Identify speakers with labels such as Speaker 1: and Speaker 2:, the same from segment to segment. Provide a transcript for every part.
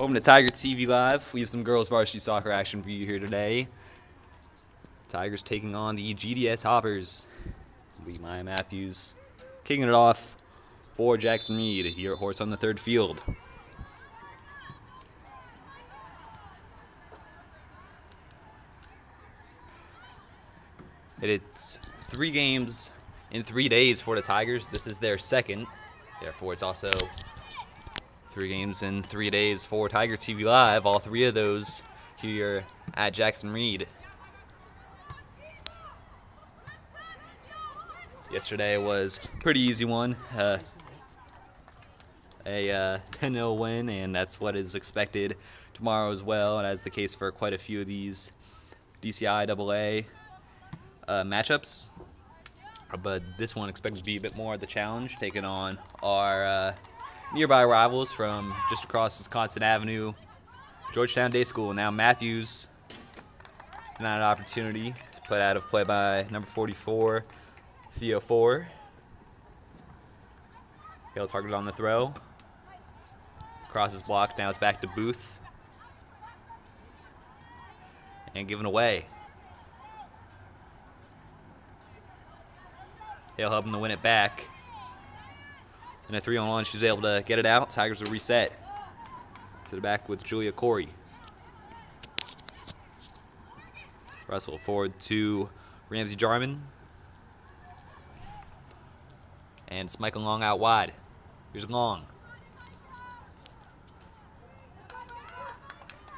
Speaker 1: Welcome to Tiger TV Live. We have some girls varsity soccer action for you here today. Tigers taking on the GDS Hoppers. It'll be Maya Matthews kicking it off for Jackson Reed here at Horse on the third field. It's 3 games in 3 days for the Tigers. This is their second. Therefore, it's also 3 games in 3 days for Tiger TV Live. All 3 of those here at Jackson Reed. Yesterday was a pretty easy one. A 10-0 win, and that's what is expected tomorrow as well, and as the case for quite a few of these DCI AA matchups. But this one expected to be a bit more of the challenge, taking on our nearby rivals from just across Wisconsin Avenue, Georgetown Day School. Now Matthews, not an opportunity, put out of play by number 44, Theo 4. Hale targeted on the throw. Crosses blocked, now it's back to Booth. And given away. Hale helping to win it back. And a 3-on-1, she was able to get it out. Tigers will reset. To the back with Julia Corey. Russell forward to Ramsey Jarman. And it's Michael Long out wide. Here's Long.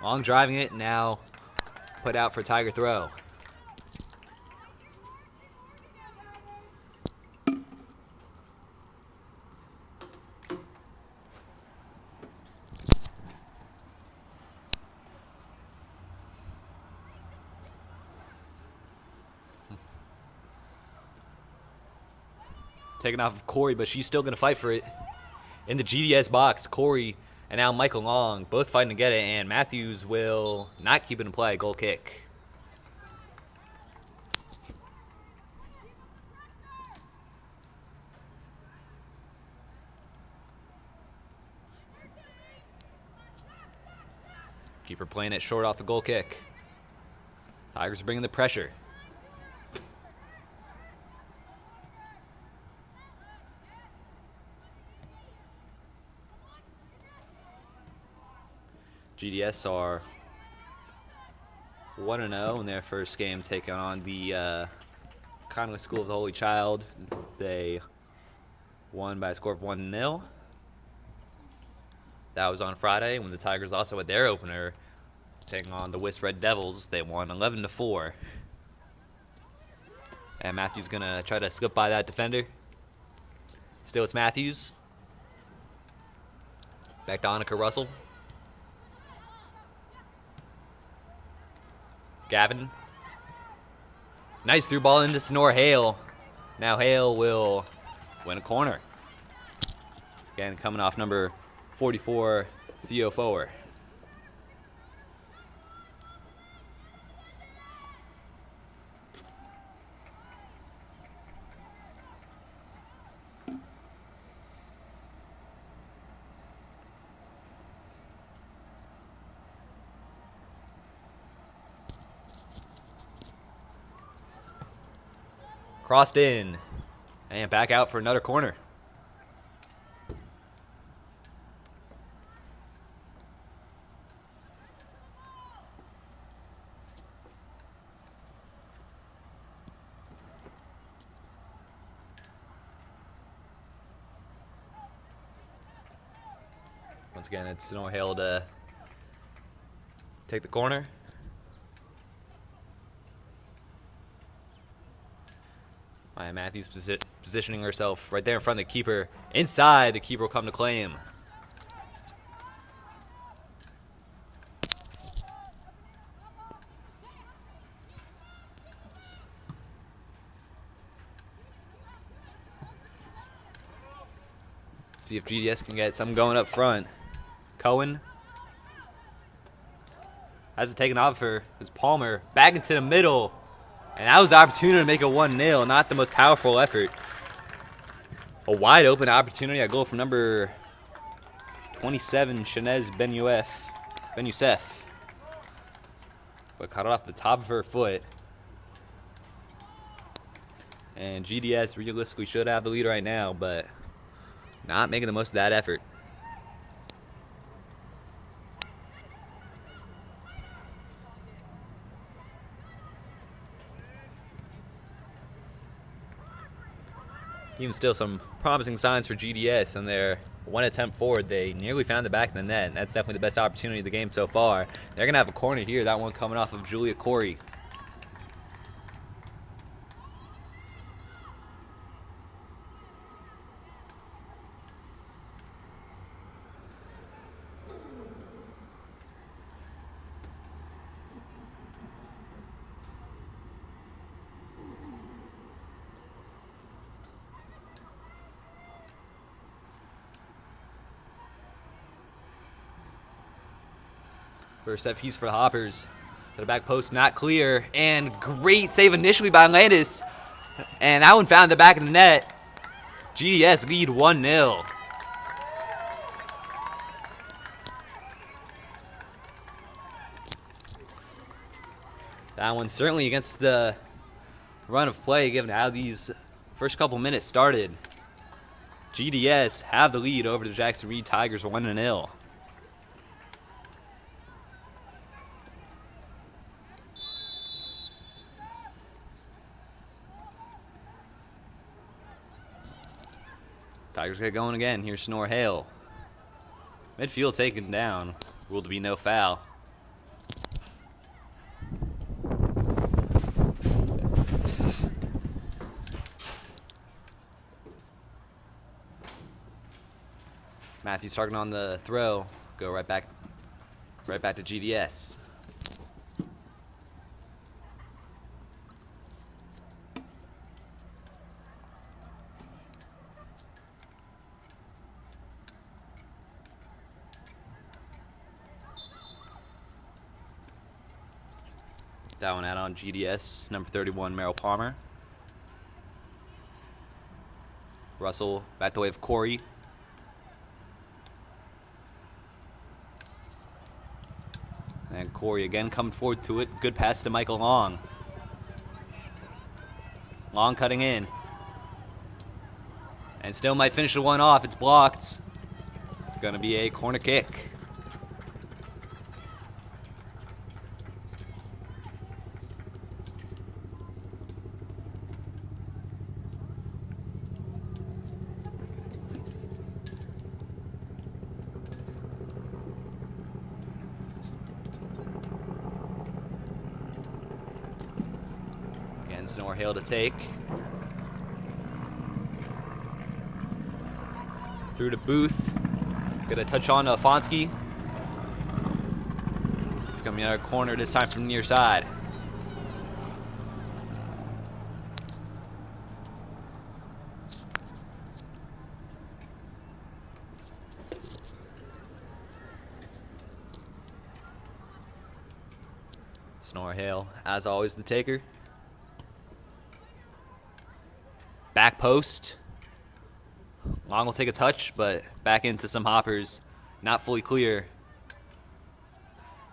Speaker 1: Long driving it, now put out for Tiger throw. Taken off of Corey, but she's still going to fight for it. In the GDS box, Corey and now Michael Long both fighting to get it, and Matthews will not keep it in play. Goal kick. Keeper playing it short off the goal kick. Tigers are bringing the pressure. GDS are 1-0 in their first game, taking on the Conway School of the Holy Child. They won by a score of 1-0. That was on Friday when the Tigers also had their opener, taking on the Wisp Red Devils. They won 11-4. And Matthews gonna try to slip by that defender. Still, it's Matthews. Back to Annika Russell. Gavin. Nice through ball into Sonora Hale. Now Hale will win a corner. Again, coming off number 44, Theo Foer. Crossed in, and back out for another corner. Once again, it's Sonora Hale to take the corner. Maya Matthews positioning herself right there in front of the keeper. Inside, the keeper will come to claim. See if GDS can get something going up front. Cohen has it taken off her. It's Palmer back into the middle. And that was the opportunity to make it 1-0. Not the most powerful effort. A wide open opportunity. A goal from number 27, Shanez Ben-Youssef. But caught it off the top of her foot. And GDS realistically should have the lead right now, but not making the most of that effort. Even still, some promising signs for GDS on their one attempt forward. They nearly found the back of the net, and that's definitely the best opportunity of the game so far. They're going to have a corner here, that one coming off of Julia Corey. First set piece for the Hoppers. To the back post, not clear. And great save initially by Landis. And that one found the back of the net. GDS lead 1-0. That one certainly against the run of play, given how these first couple minutes started. GDS have the lead over the Jackson Reed Tigers 1-0. Tigers get going again. Here's Snore Hale. Midfield taken down. Ruled to be no foul. Matthews targeting on the throw. Go right back to GDS. That one out on GDS, number 31, Merrill Palmer. Russell back the way of Corey. And Corey again coming forward to it. Good pass to Michael Long. Long cutting in. And still might finish the one off. It's blocked. It's going to be a corner kick. Snore Hale to take. Through to Booth. Gonna touch on Fonsky. It's gonna be another corner, this time from near side. Snore Hale, as always, the taker. Back post. Long will take a touch, but back into some Hoppers. Not fully clear.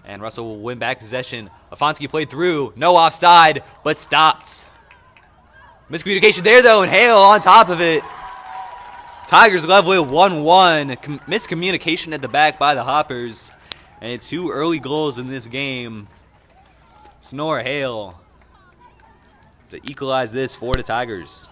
Speaker 1: And Russell will win back possession. Afonsky played through. No offside, but stopped. Miscommunication there, though, and Hale on top of it. Tigers level it 1-1. Miscommunication at the back by the Hoppers. And 2 early goals in this game. Snore Hale to equalize this for the Tigers.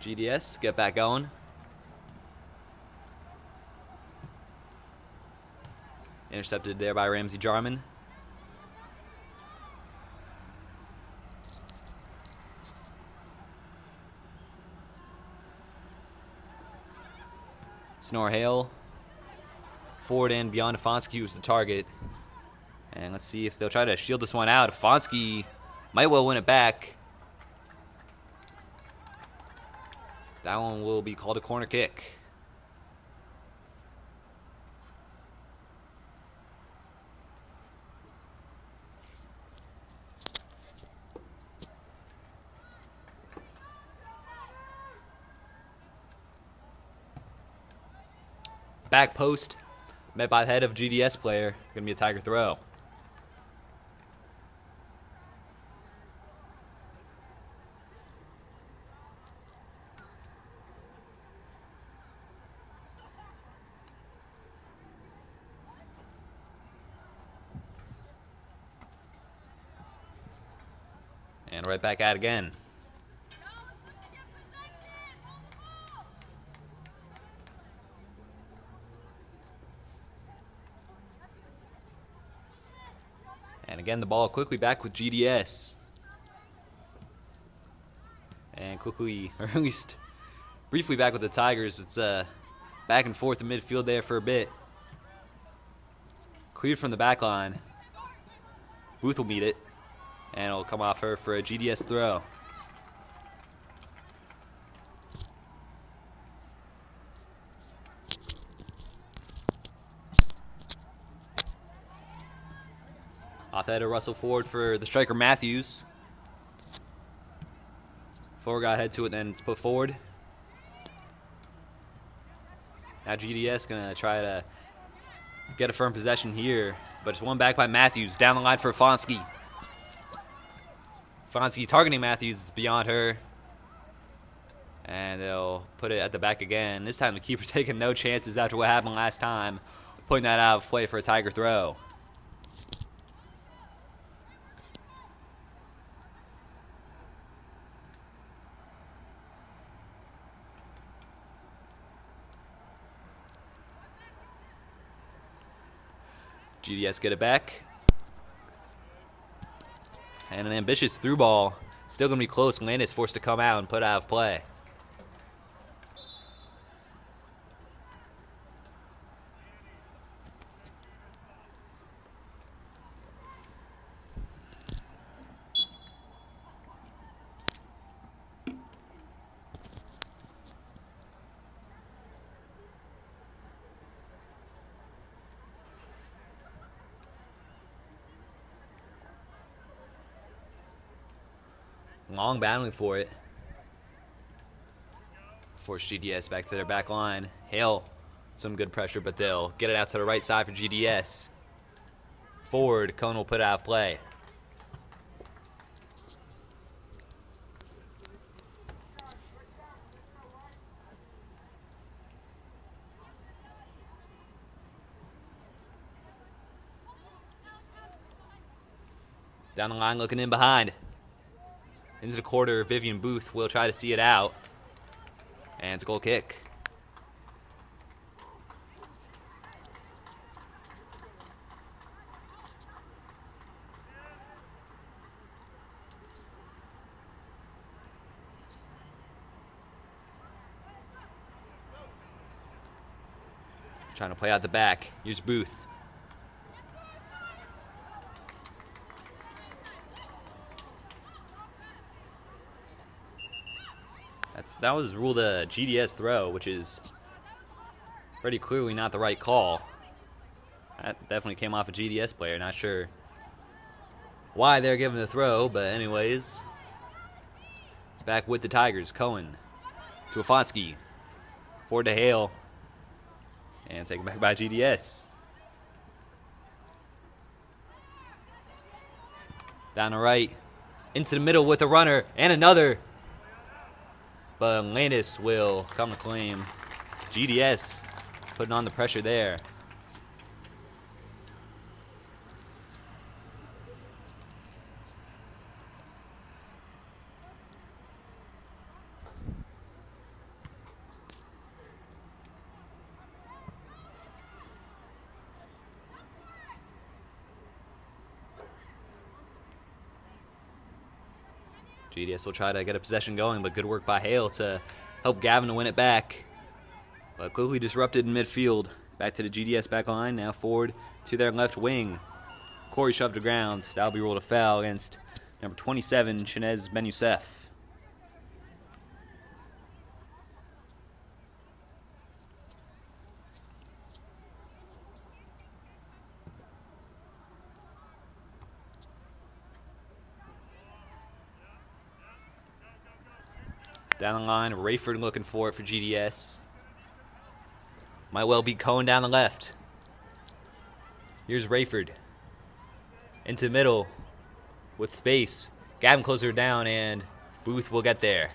Speaker 1: GDS, get back going. Intercepted there by Ramsey Jarman. Snore Hale. Forward and beyond Afonsky was the target. And let's see if they'll try to shield this one out. Afonsky might well win it back. That one will be called a corner kick. Back post, met by the head of GDS player. Gonna be a Tiger throw. And right back at it again. And again, the ball quickly back with GDS. And quickly, or at least briefly back with the Tigers. It's back and forth in midfield there for a bit. Cleared from the back line. Booth will meet it. And it'll come off her for a GDS throw. Off the head of Russell Ford for the striker Matthews. Ford got head to it, then it's put forward. Now GDS gonna try to get a firm possession here, but it's won back by Matthews. Down the line for Fonsky. Fonsky targeting Matthews, it's beyond her. And they'll put it at the back again. This time the keeper taking no chances after what happened last time. Putting that out of play for a Tiger throw. GDS get it back. And an ambitious through ball. Still going to be close. Landis forced to come out and put out of play. Long battling for it. Force GDS back to their back line. Hale, some good pressure, but they'll get it out to the right side for GDS. Forward, Cone will put it out of play. Down the line, looking in behind. Into the quarter, Vivian Booth will try to see it out. And it's a goal kick. Trying to play out the back. Here's Booth. That was ruled a GDS throw, which is pretty clearly not the right call. That definitely came off a GDS player. Not sure why they're giving the throw, but anyways. It's back with the Tigers. Cohen to Afonsky. Forward to Hale. And taken back by GDS. Down the right. Into the middle with a runner. And another. But Landis will come to claim. GDS putting on the pressure there. GDS will try to get a possession going, but good work by Hale to help Gavin to win it back. But quickly disrupted in midfield. Back to the GDS back line, now forward to their left wing. Corey shoved to ground. That'll be ruled a foul against number 27, Shanez Ben Youssef. Down the line, Rayford looking for it for GDS. Might well be Cohen down the left. Here's Rayford. Into the middle with space. Gavin closer down, and Booth will get there.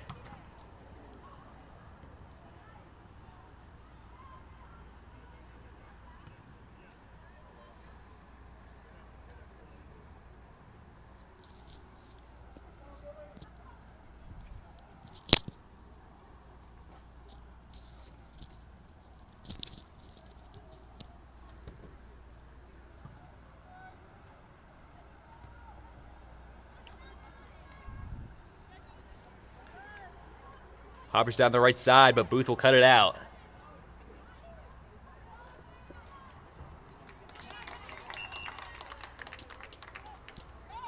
Speaker 1: Hopper's down the right side, but Booth will cut it out.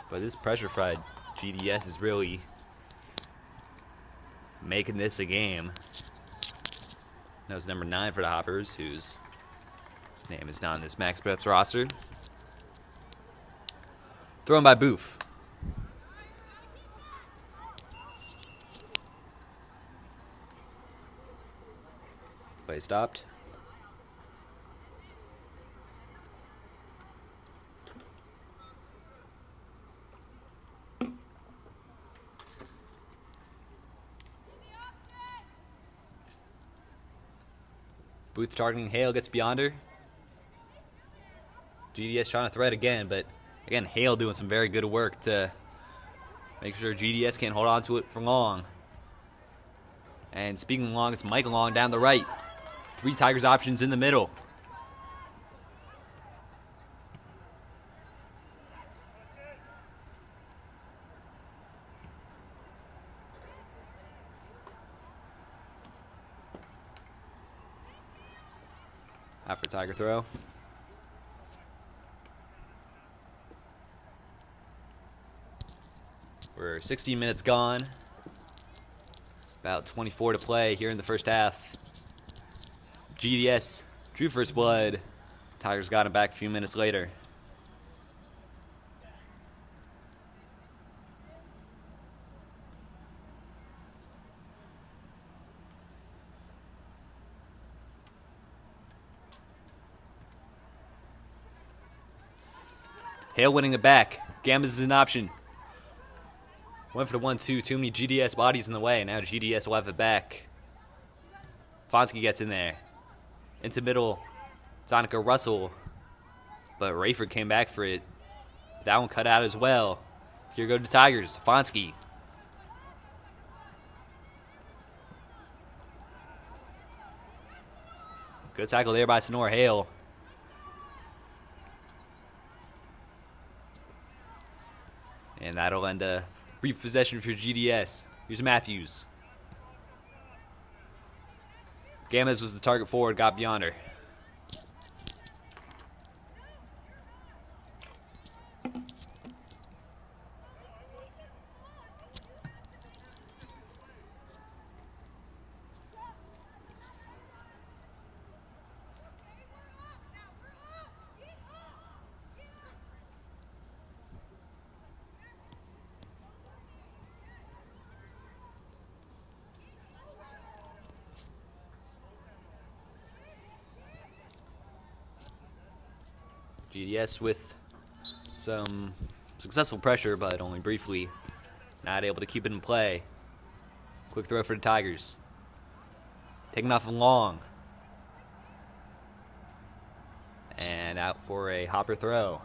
Speaker 1: But this pressure fried GDS is really making this a game. That was number 9 for the Hoppers, whose name is not on this Max Preps roster. Thrown by Booth. Play stopped. Booth targeting Hale, gets beyond her. GDS trying to thread again, but again, Hale doing some very good work to make sure GDS can't hold on to it for long. And speaking of long, it's Mike Long down the right. 3 Tigers options in the middle. After Tiger throw. We're 16 minutes gone. About 24 to play here in the first half. GDS drew first blood. Tigers got him back a few minutes later. Hale winning it back. Gambas is an option. Went for the 1-2. Too many GDS bodies in the way. Now GDS will have it back. Fonsky gets in there. Into middle. Zonica Russell. But Rayford came back for it. That one cut out as well. Here go the Tigers. Fonsky. Good tackle there by Sonora Hale. And that'll end a brief possession for GDS. Here's Matthews. Gamez was the target forward, got beyond her. GDS with some successful pressure, but only briefly. Not able to keep it in play. Quick throw for the Tigers. Taking off long. And out for a Hopper throw.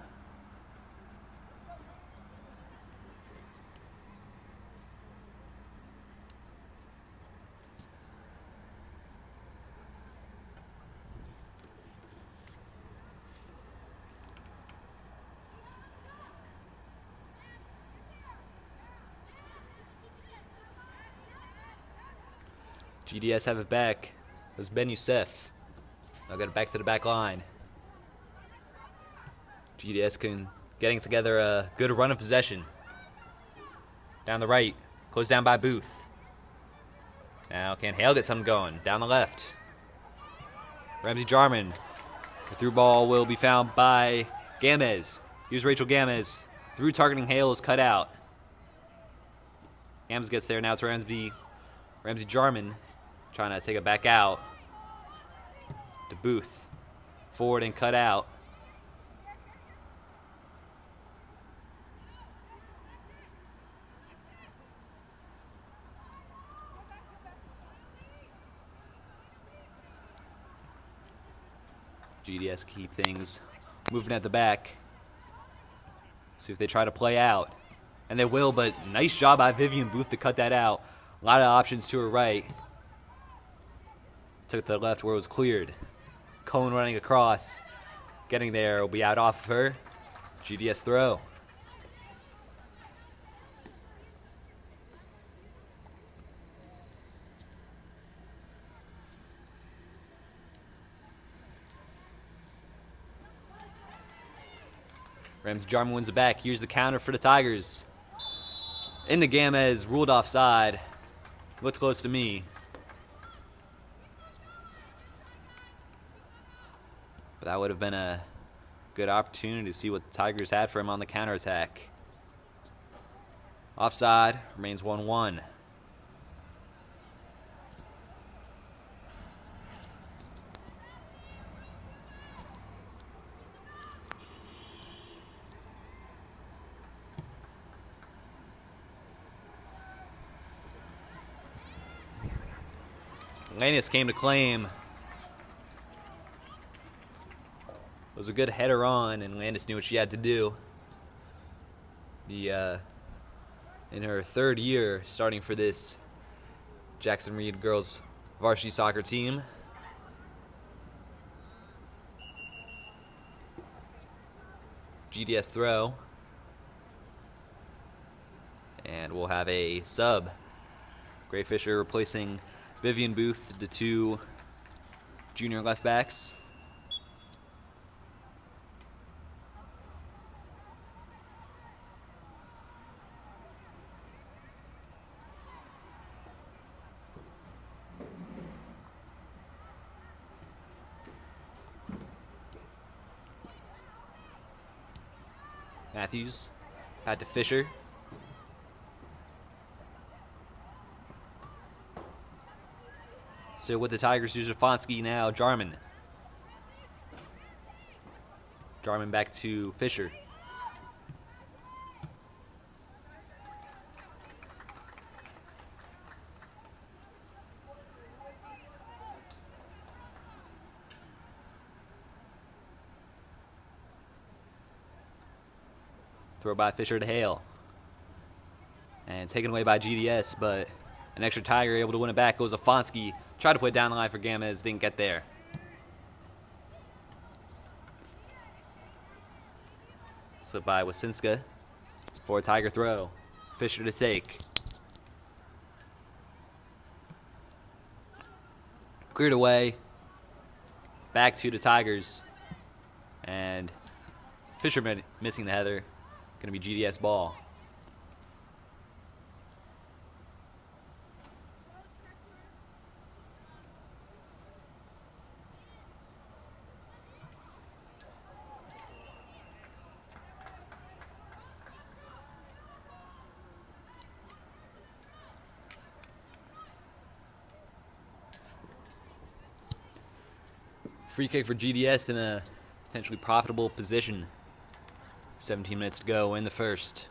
Speaker 1: GDS have it back. It was Ben Youssef. Now got it back to the back line. GDS getting together a good run of possession. Down the right. Closed down by Booth. Now can Hale get something going? Down the left. Ramsey Jarman. The through ball will be found by Gamez. Here's Rachel Gamez. Through targeting Hale is cut out. Gamez gets there. Now it's Ramsey Jarman. Trying to take it back out. to Booth. Forward and cut out. GDS keep things moving at the back. See if they try to play out. And they will, but nice job by Vivian Booth to cut that out. A lot of options to her right. Took the left where it was cleared. Cohen running across. Getting there will be out off of her. GDS throw. Ramsey Jarman wins it back. Here's the counter for the Tigers. Into Gamez, ruled offside. Looked close to me. But that would have been a good opportunity to see what the Tigers had for him on the counterattack. Offside, remains 1-1. Lannis came to claim. It was a good header on, and Landis knew what she had to do. In her third year starting for this Jackson Reed girls varsity soccer team. GDS throw. And we'll have a sub. Gray Fisher replacing Vivian Booth, the two junior left backs. Matthews, back to Fisher. So with the Tigers, Jafonski now, Jarman. Jarman back to Fisher. Throw by Fisher to Hale. And taken away by GDS, but an extra Tiger able to win it back. Goes Afonski. Tried to put it down the line for Gamez. Didn't get there. Slip by Wasinska. For a Tiger throw. Fisher to take. Cleared away. Back to the Tigers. And Fisher missing the header. Going to be GDS ball. Free kick for GDS in a potentially profitable position. 17 minutes to go in the first.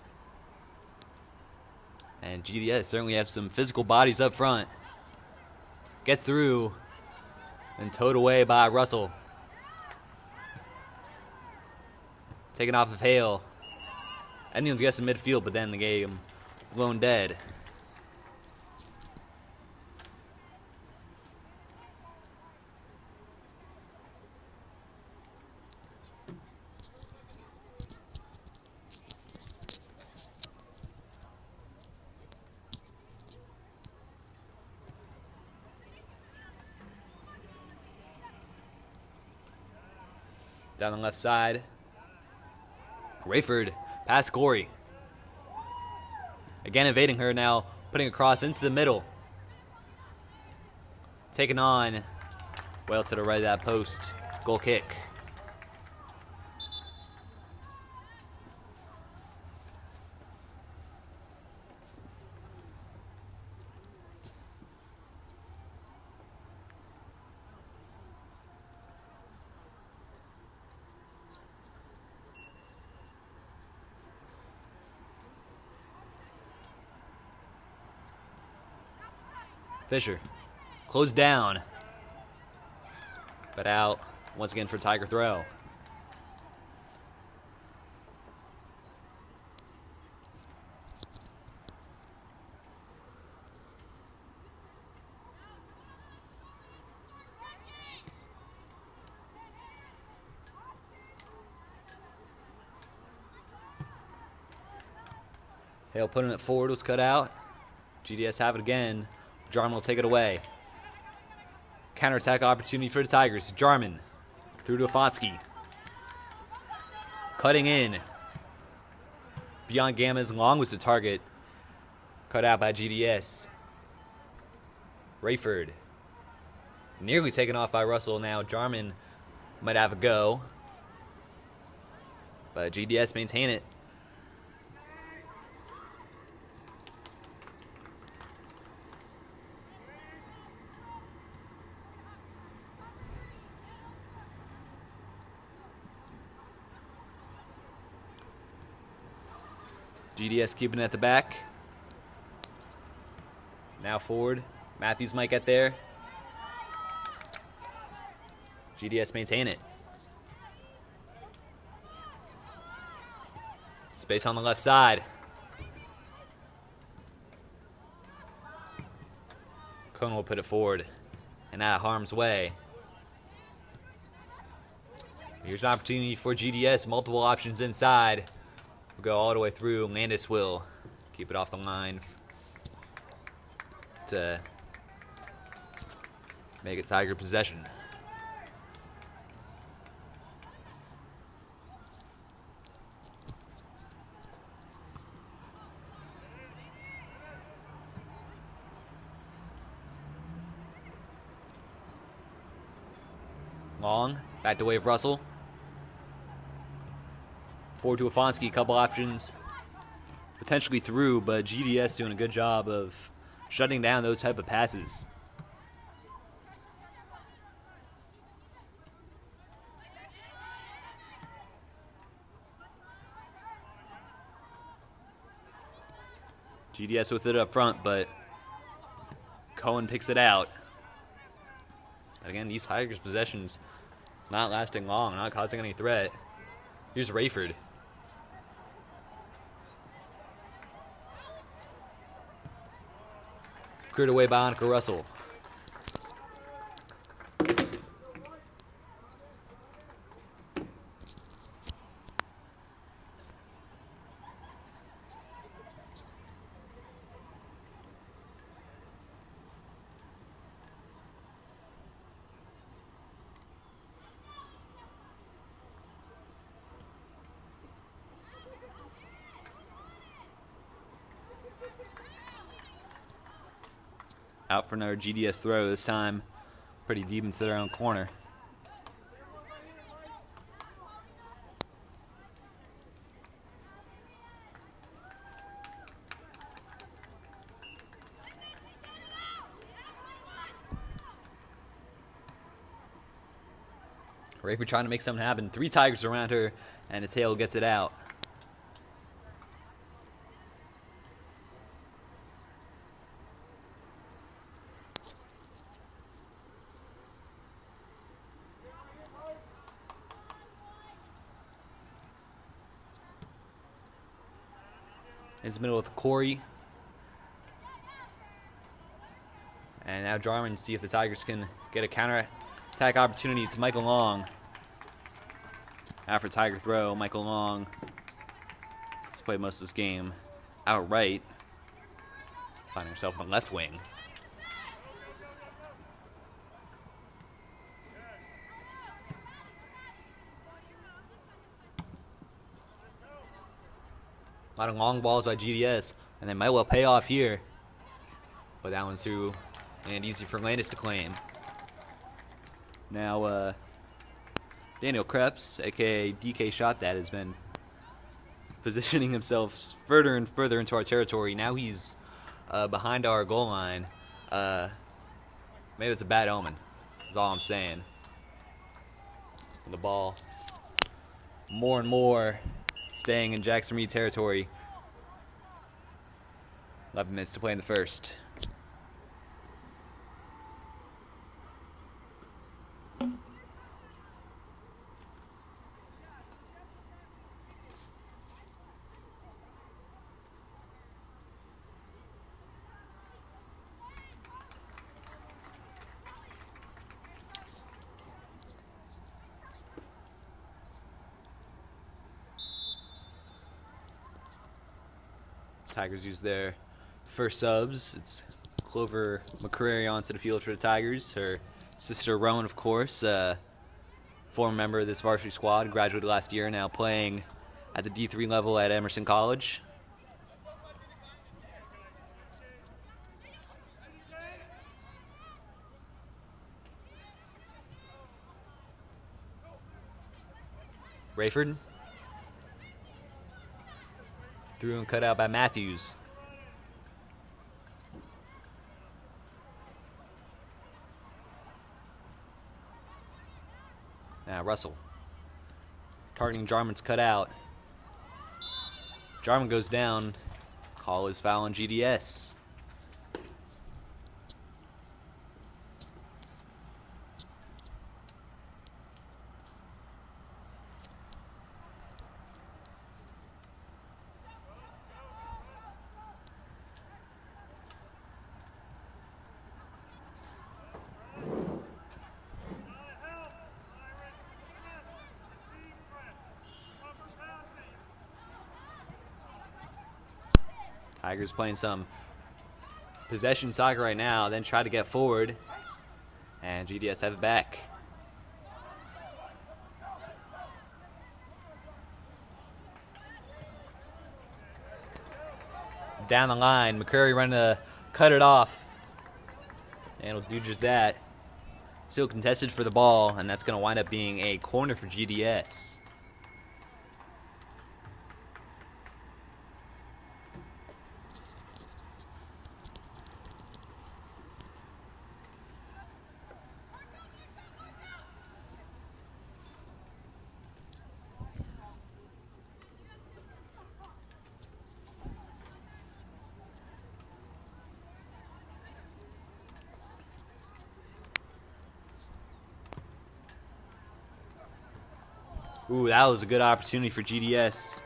Speaker 1: And GDS certainly have some physical bodies up front. Gets through. And towed away by Russell. Taken off of Hale. Anyone's guessing midfield, but then the game blown dead. Down the left side. Rayford past Gorey. Again evading her now, putting a cross into the middle. Taken on. Well to the right of that post. Goal kick. Fisher. Closed down. But out once again for Tiger throw. Hale putting it forward was cut out. GDS have it again. Jarman will take it away. Counterattack opportunity for the Tigers. Jarman through to Afonski. Cutting in. Beyond Gammas. Long was the target. Cut out by GDS. Rayford. Nearly taken off by Russell. Now Jarman might have a go. But GDS maintain it. GDS keeping it at the back. Now forward. Matthews might get there. GDS maintain it. Space on the left side. Cohn will put it forward and out of harm's way. Here's an opportunity for GDS. Multiple options inside. We'll go all the way through. Landis will keep it off the line to make it Tiger possession. Long, back to way of Russell. Forward to Afonski, couple options. Potentially through, but GDS doing a good job of shutting down those type of passes. GDS with it up front, but Cohen picks it out. Again, these Tigers possessions not lasting long, not causing any threat. Here's Rayford. Cleared away by Annika Russell. Out for another GDS throw, this time pretty deep into their own corner. Rayford trying to make something happen. 3 Tigers around her, and the tail gets it out. In the middle with Corey. And now Jarman, see if the Tigers can get a counter attack opportunity. It's Michael Long. After Tiger throw, Michael Long has played most of this game outright. Finding herself on the left wing. A lot of long balls by GDS, and they might well pay off here. But that one's through and easy for Landis to claim. Now, Daniel Krebs, a.k.a. DK Shot That, has been positioning himself further and further into our territory. Now he's behind our goal line. Maybe it's a bad omen, is all I'm saying. And the ball more and more staying in Jackson Reed territory. 11 minutes to play in the first. Tigers use their first subs. It's Clover McCreary onto the field for the Tigers. Her sister Rowan, of course, former member of this varsity squad, graduated last year, now playing at the D3 level at Emerson College. Rayford. Through and cut out by Matthews. Now Russell. Targeting Jarman's cut out. Jarman goes down. Call is foul on GDS. Tigers playing some possession soccer right now, then try to get forward, and GDS have it back. Down the line, McCurry running to cut it off, and will do just that. Still contested for the ball, and that's going to wind up being a corner for GDS. Ooh, that was a good opportunity for GDS.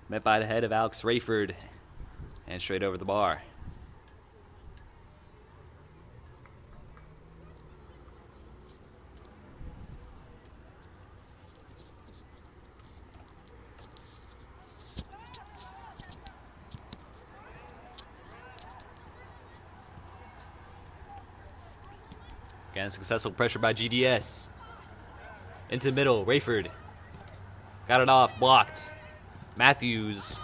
Speaker 1: Met by the head of Alex Rayford and straight over the bar. Again, successful pressure by GDS. Into the middle, Rayford. Got it off, blocked. Matthews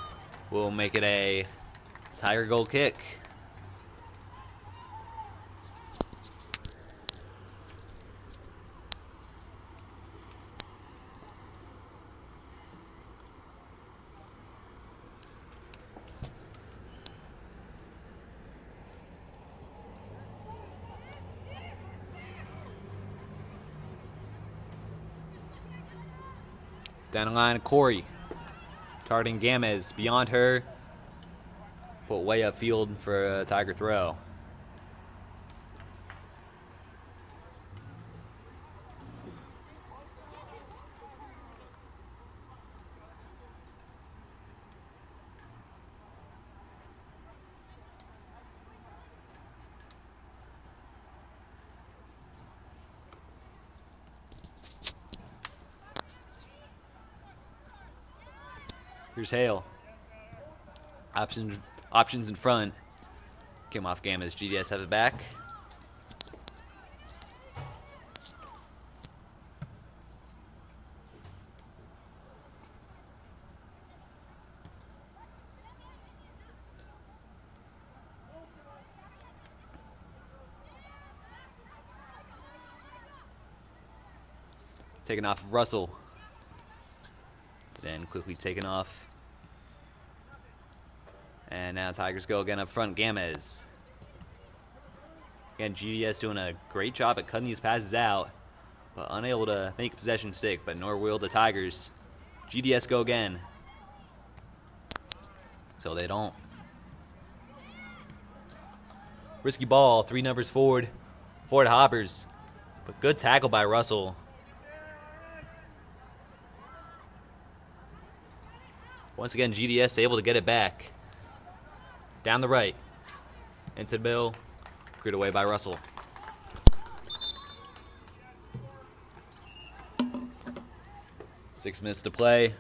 Speaker 1: will make it a Tiger goal kick. Down the line, Corey. Targeting Gamez. Beyond her. Put way upfield for a Tiger throw. Here's Hale. Options in front. Came off game as GDS have it back. Taken off of Russell. Then quickly taken off. And now Tigers go again up front, Gamez. Again, GDS doing a great job at cutting these passes out, but unable to make possession stick, but nor will the Tigers. GDS go again. So they don't. Risky ball, 3 numbers forward. Forward Hoppers. But good tackle by Russell. Once again, GDS able to get it back. Down the right. Into the middle. Cleared away by Russell. Six minutes to play.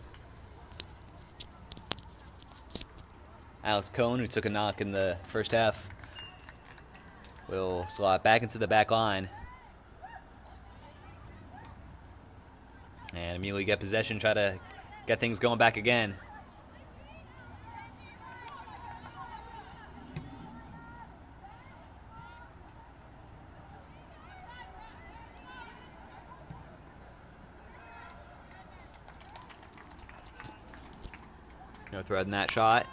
Speaker 1: Alex Cohn, who took a knock in the first half, will slot back into the back line. And immediately get possession, try to get things going back again. No thread in that shot.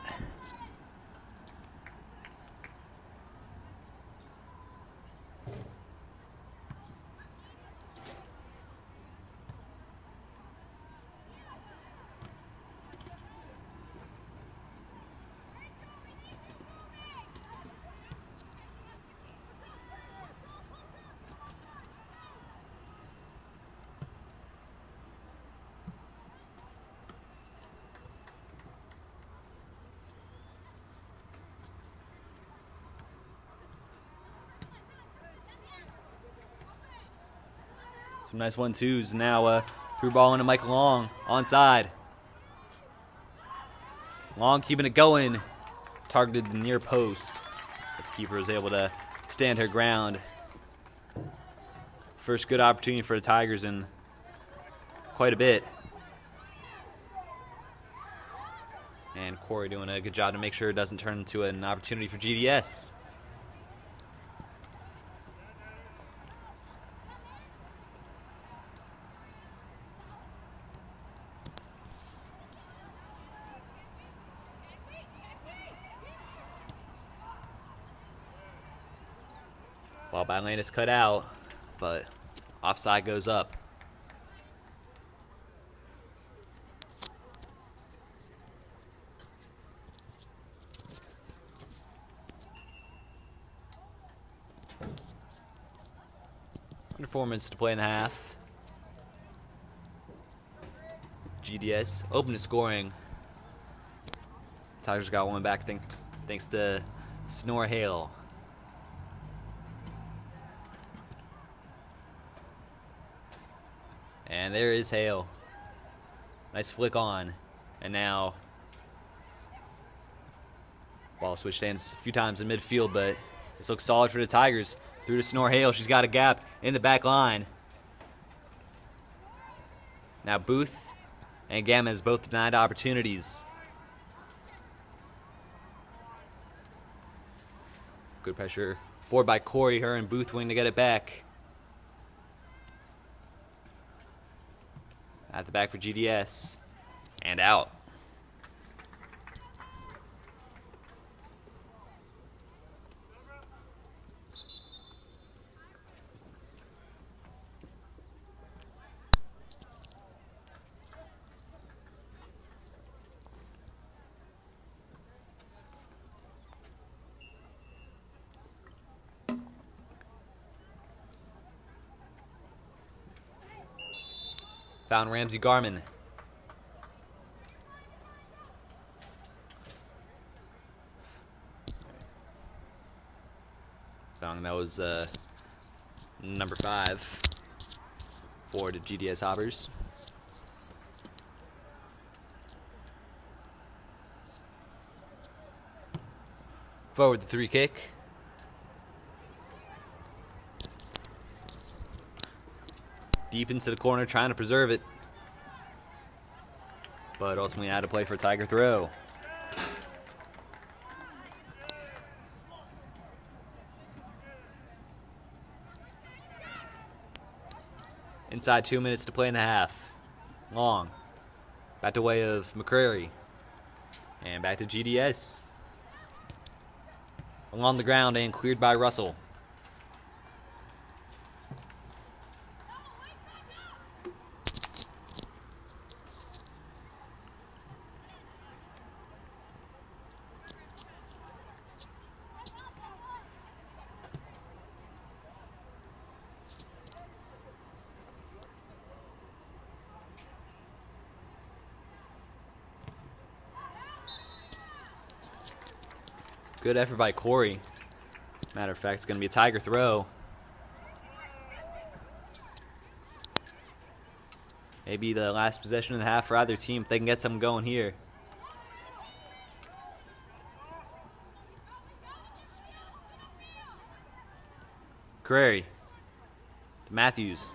Speaker 1: Some nice 1-2s. Now through ball into Mike Long. Onside. Long keeping it going. Targeted the near post. But the keeper was able to stand her ground. First good opportunity for the Tigers in quite a bit. And Corey doing a good job to make sure it doesn't turn into an opportunity for GDS. Ball by Lane is cut out, but offside goes up. Under 4 minutes to play in the half. GDS open to scoring. Tigers got one back thanks to Snore Hale. And there is Hale. Nice flick on. And now ball switched hands a few times in midfield, but this looks solid for the Tigers. Through to Snore Hale. She's got a gap in the back line. Now Booth and Gammas both denied opportunities. Good pressure forward by Corey. Her and Booth wing to get it back. At the back for GDS. And out. Found Ramsey Garman. Found that was number 5 for the GDS Hoppers. Forward the 3 kick. Deep into the corner, trying to preserve it. But ultimately had to play for a Tiger throw. Inside 2 minutes to play in the half. Long. Back to way of McCrary. And back to GDS. Along the ground and cleared by Russell. Good effort by Corey. Matter of fact, it's going to be a Tiger throw. Maybe the last possession of the half for either team if they can get something going here. Carreri to Matthews.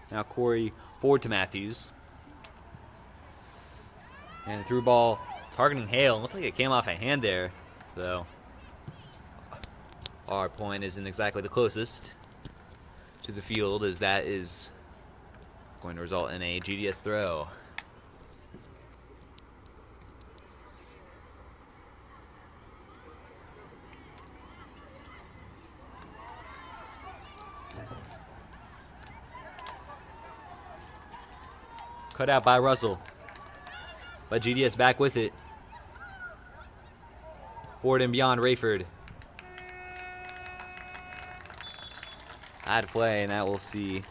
Speaker 1: Now Corey forward to Matthews. And through ball targeting Hale. Looked like it came off a hand there, though. Our point isn't exactly the closest to the field, as that is going to result in a GDS throw. Cut out by Russell. But GDS back with it. Forward and beyond Rayford. Add play, and that will see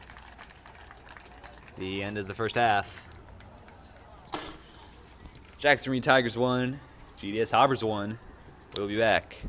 Speaker 1: the end of the first half. Jackson Reed Tigers 1, GDS Hoppers 1. We'll be back.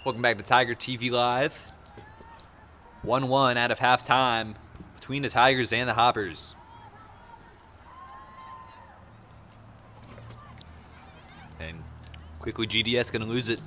Speaker 1: Welcome back to Tiger TV Live. 1-1 out of halftime between the Tigers and the Hoppers. And quickly GDS going to lose it.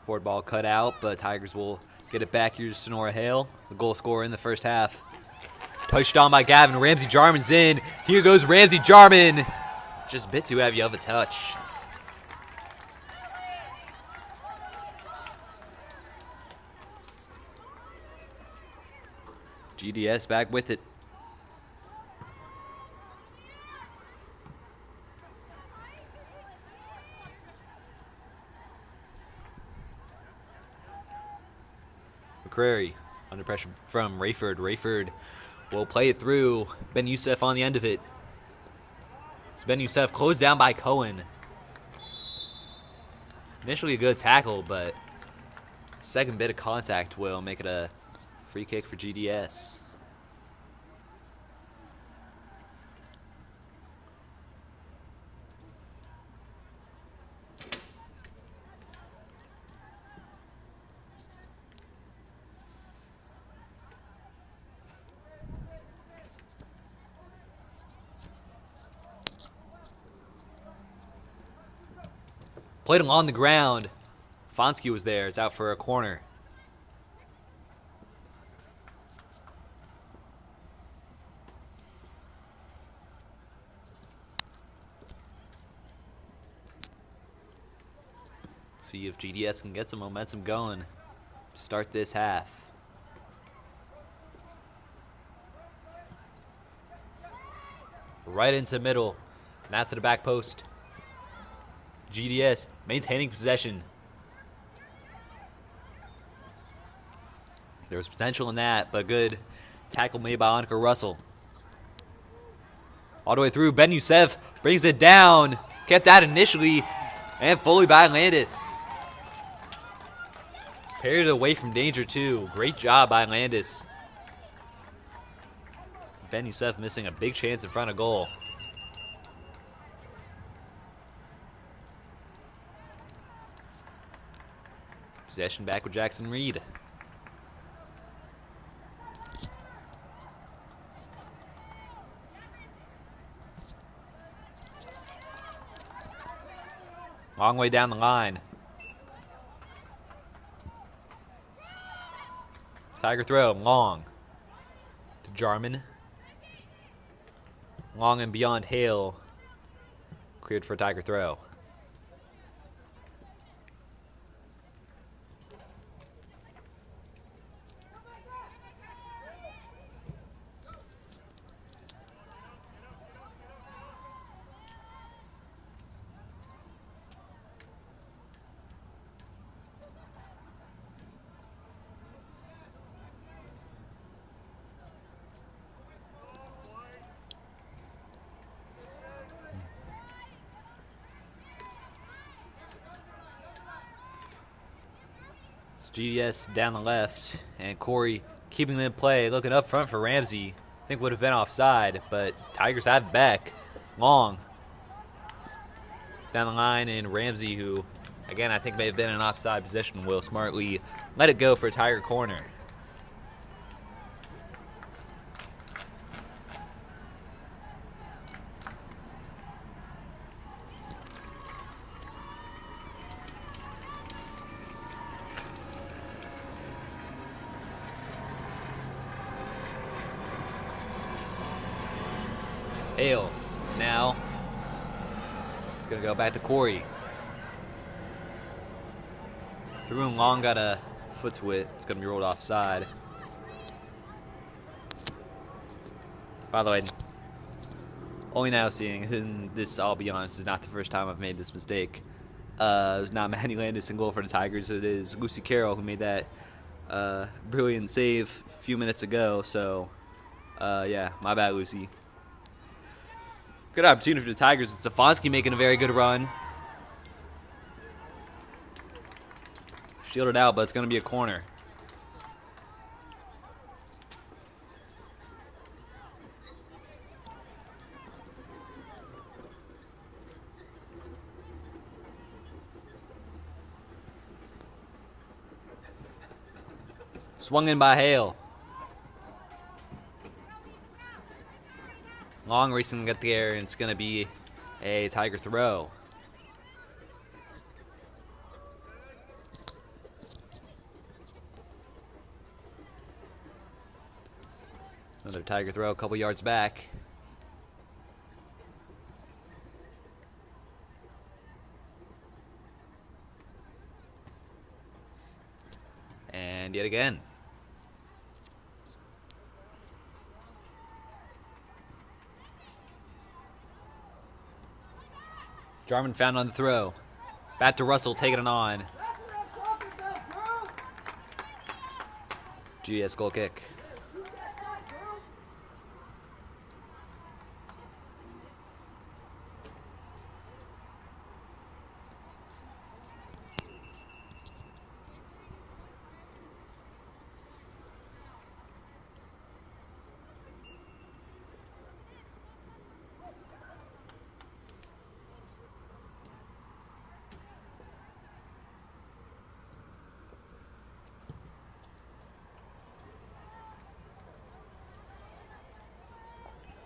Speaker 1: Forward ball cut out, but Tigers will get it back. Here's Sonora Hale, the goal scorer in the first half. Touched on by Gavin. Ramsey Jarman's in. Here goes Ramsey Jarman. Just a bit too heavy of a touch. GDS back with it. McCrary under pressure from Rayford. Rayford will play it through. Ben Youssef on the end of it. It's Ben Youssef closed down by Cohen. Initially a good tackle, but second bit of contact will make it a free kick for GDS. Played him on the ground. Fonsky was there. It's out for a corner. Let's see if GDS can get some momentum going to start this half. Right into the middle. Now to the back post. GDS maintaining possession. There was potential in that, but good tackle made by Annika Russell. All the way through, Ben Youssef brings it down. Kept out initially, and fully by Landis. Parried it away from danger too. Great job by Landis. Ben Youssef missing a big chance in front of goal. Possession back with Jackson Reed. Long way down the line. Tiger throw, long. To Jarman. Long and beyond Hale. Cleared for a Tiger throw. GDS down the left, and Corey keeping it in play, looking up front for Ramsey. I think would have been offside, but Tigers have it back. Long. Down the line, and Ramsey, who, again, I think may have been in offside position, will smartly let it go for a Tiger corner. Hale. Now, it's going to go back to Corey. Through and long, got a foot to it. It's going to be rolled offside. By the way, only now seeing, and this, I'll be honest, is not the first time I've made this mistake. It was not Manny Landis in goal for the Tigers. It is Lucy Carroll who made that brilliant save a few minutes ago. So, yeah, my bad, Lucy. Good opportunity for the Tigers. It's Stefanski making a very good run. Shielded out, but it's going to be a corner. Swung in by Hale. Long racing to get there, and it's going to be a Tiger throw. Another Tiger throw a couple yards back. And yet again. Jarman found on the throw. Back to Russell, taking it on. GS goal kick.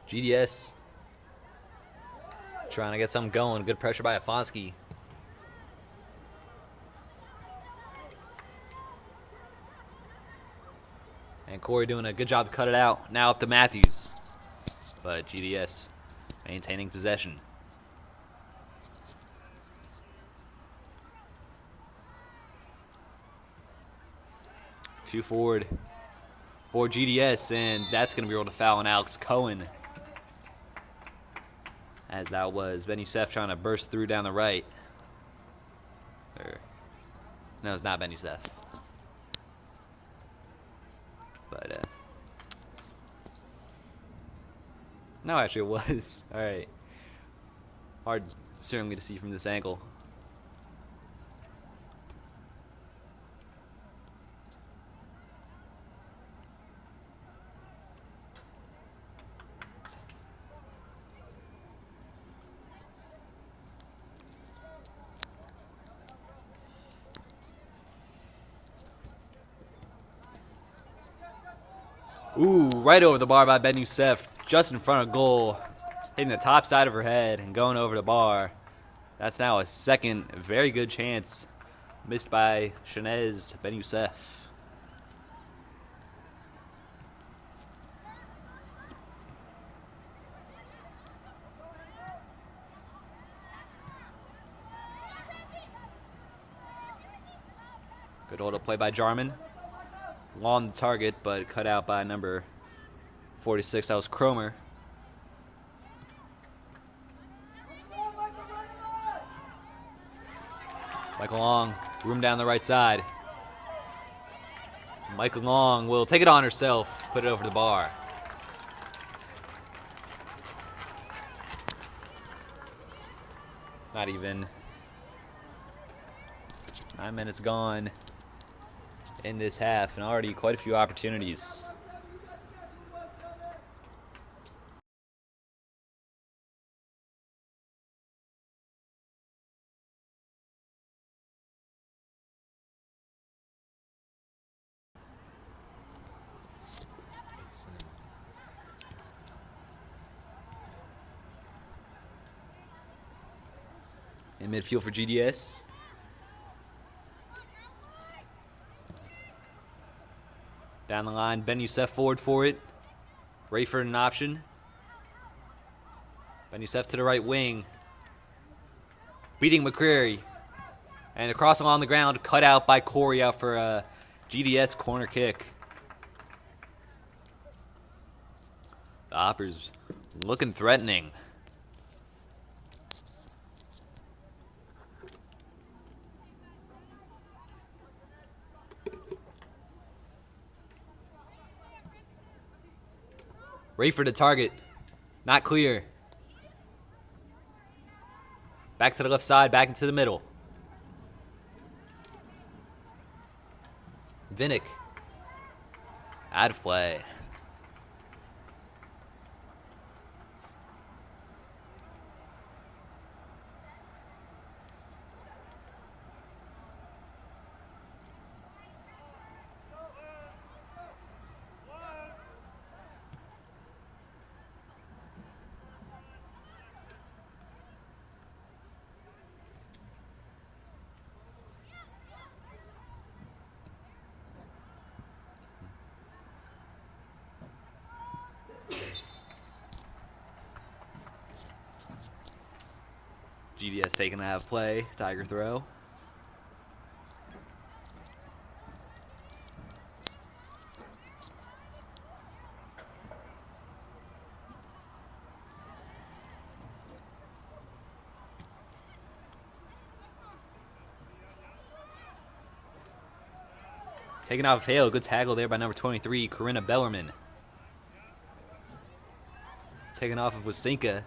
Speaker 1: GDS trying to get something going. Good pressure by Afonsky. And Corey doing a good job to cut it out. Now up to Matthews. But GDS maintaining possession. Two forward for GDS, and that's going to be rolled to foul on Alex Cohen. As that was Ben Youssef trying to burst through down the right. No, it's not Ben Youssef. But, no, actually it was. All right. Hard, certainly, to see from this angle. Ooh, right over the bar by Ben Youssef, just in front of goal, hitting the top side of her head and going over the bar. That's now a second very good chance missed by Shanez Ben Youssef. Good hold up play by Jarman. On the target, but cut out by number 46. That was Cromer. Michael Long, room down the right side. Michael Long will take it on herself, put it over the bar. Not even 9 minutes gone in this half, and already quite a few opportunities. In midfield for GDS. Down the line, Ben Youssef forward for it. Rayford an option. Ben Youssef to the right wing. Beating McCreary. And across along the ground, cut out by Corey out for a GDS corner kick. The Hoppers looking threatening. Rayford to target. Not clear. Back to the left side, back into the middle. Vinnick. Out of play. GDS taking it out of play. Tiger throw. Taking out a fail. Good tackle there by number 23, Corinna Bellerman. Taken off of Wasinka.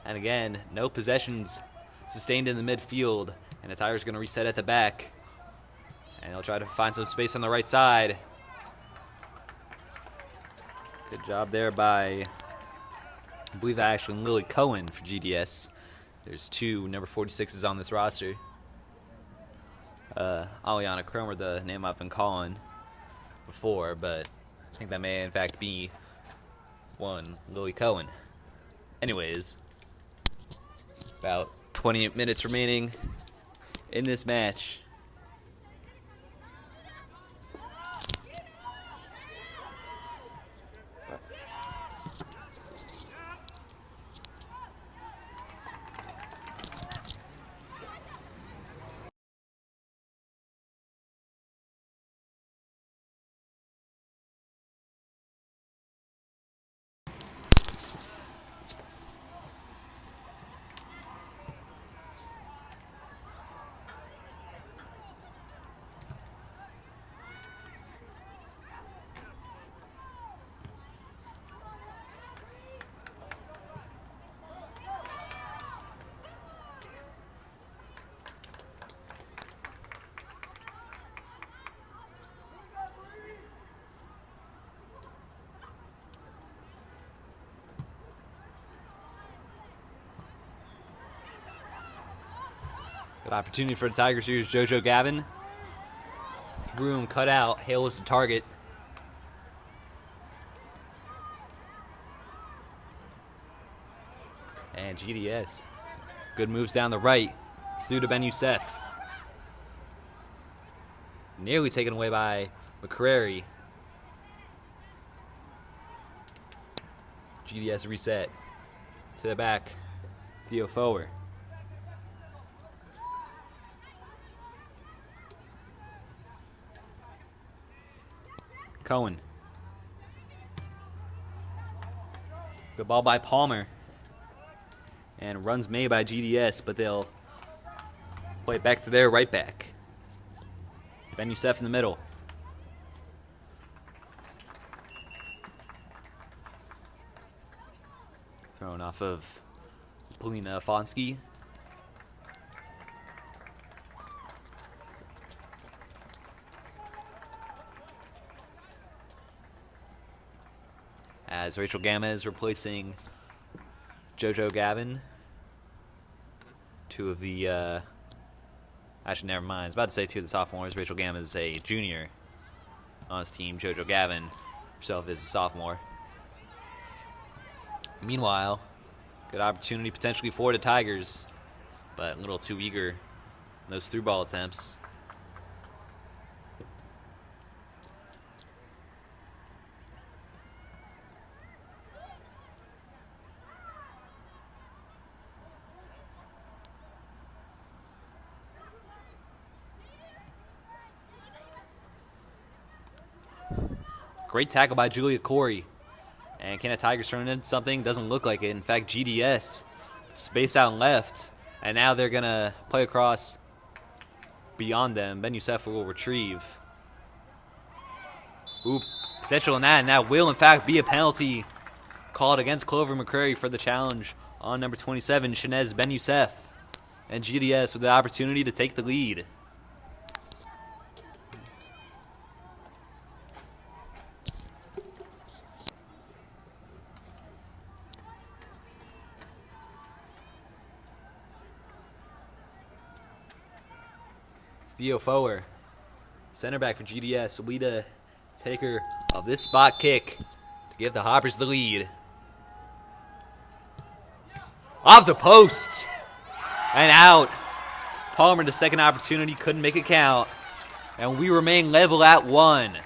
Speaker 1: And again, no possessions sustained in the midfield. And the Tigers going to reset at the back. And they'll try to find some space on the right side. Good job there by, I believe that actually Lily Cohen for GDS. There's two number 46s on this roster. Aliana Cromer, the name I've been calling before, but I think that may in fact be one Lily Cohen. Anyways, about 20 minutes remaining in this match. Good opportunity for the Tigers. Here's JoJo Gavin. Through and cut out. Hale was the target. And GDS. Good moves down the right. It's through to Ben Youssef. Nearly taken away by McCrary. GDS reset. To the back. Theo forward. Cohen. Good ball by Palmer. And runs made by GDS, but they'll play it back to their right back. Ben Youssef in the middle. Thrown off of Polina Fonsky. As Rachel Gamma is replacing JoJo Gavin. Two of the, actually never mind, I was about to say two of the sophomores. Rachel Gamma is a junior on his team. JoJo Gavin herself is a sophomore. Meanwhile, good opportunity potentially for the Tigers, but a little too eager in those through ball attempts. Great tackle by Julia Corey. And can the Tigers turn into something? Doesn't look like it. In fact, GDS space out and left. And now they're going to play across beyond them. Ben Youssef will retrieve. Ooh, potential in that. And that will, in fact, be a penalty called against Clover McCrary for the challenge on number 27, Shanez Ben Youssef. And GDS with the opportunity to take the lead. Theo Foer, center back for GDS, Alita taker of this spot kick to give the Hoppers the lead. Off the post and out. Palmer, the second opportunity, couldn't make it count. And we remain level at 1.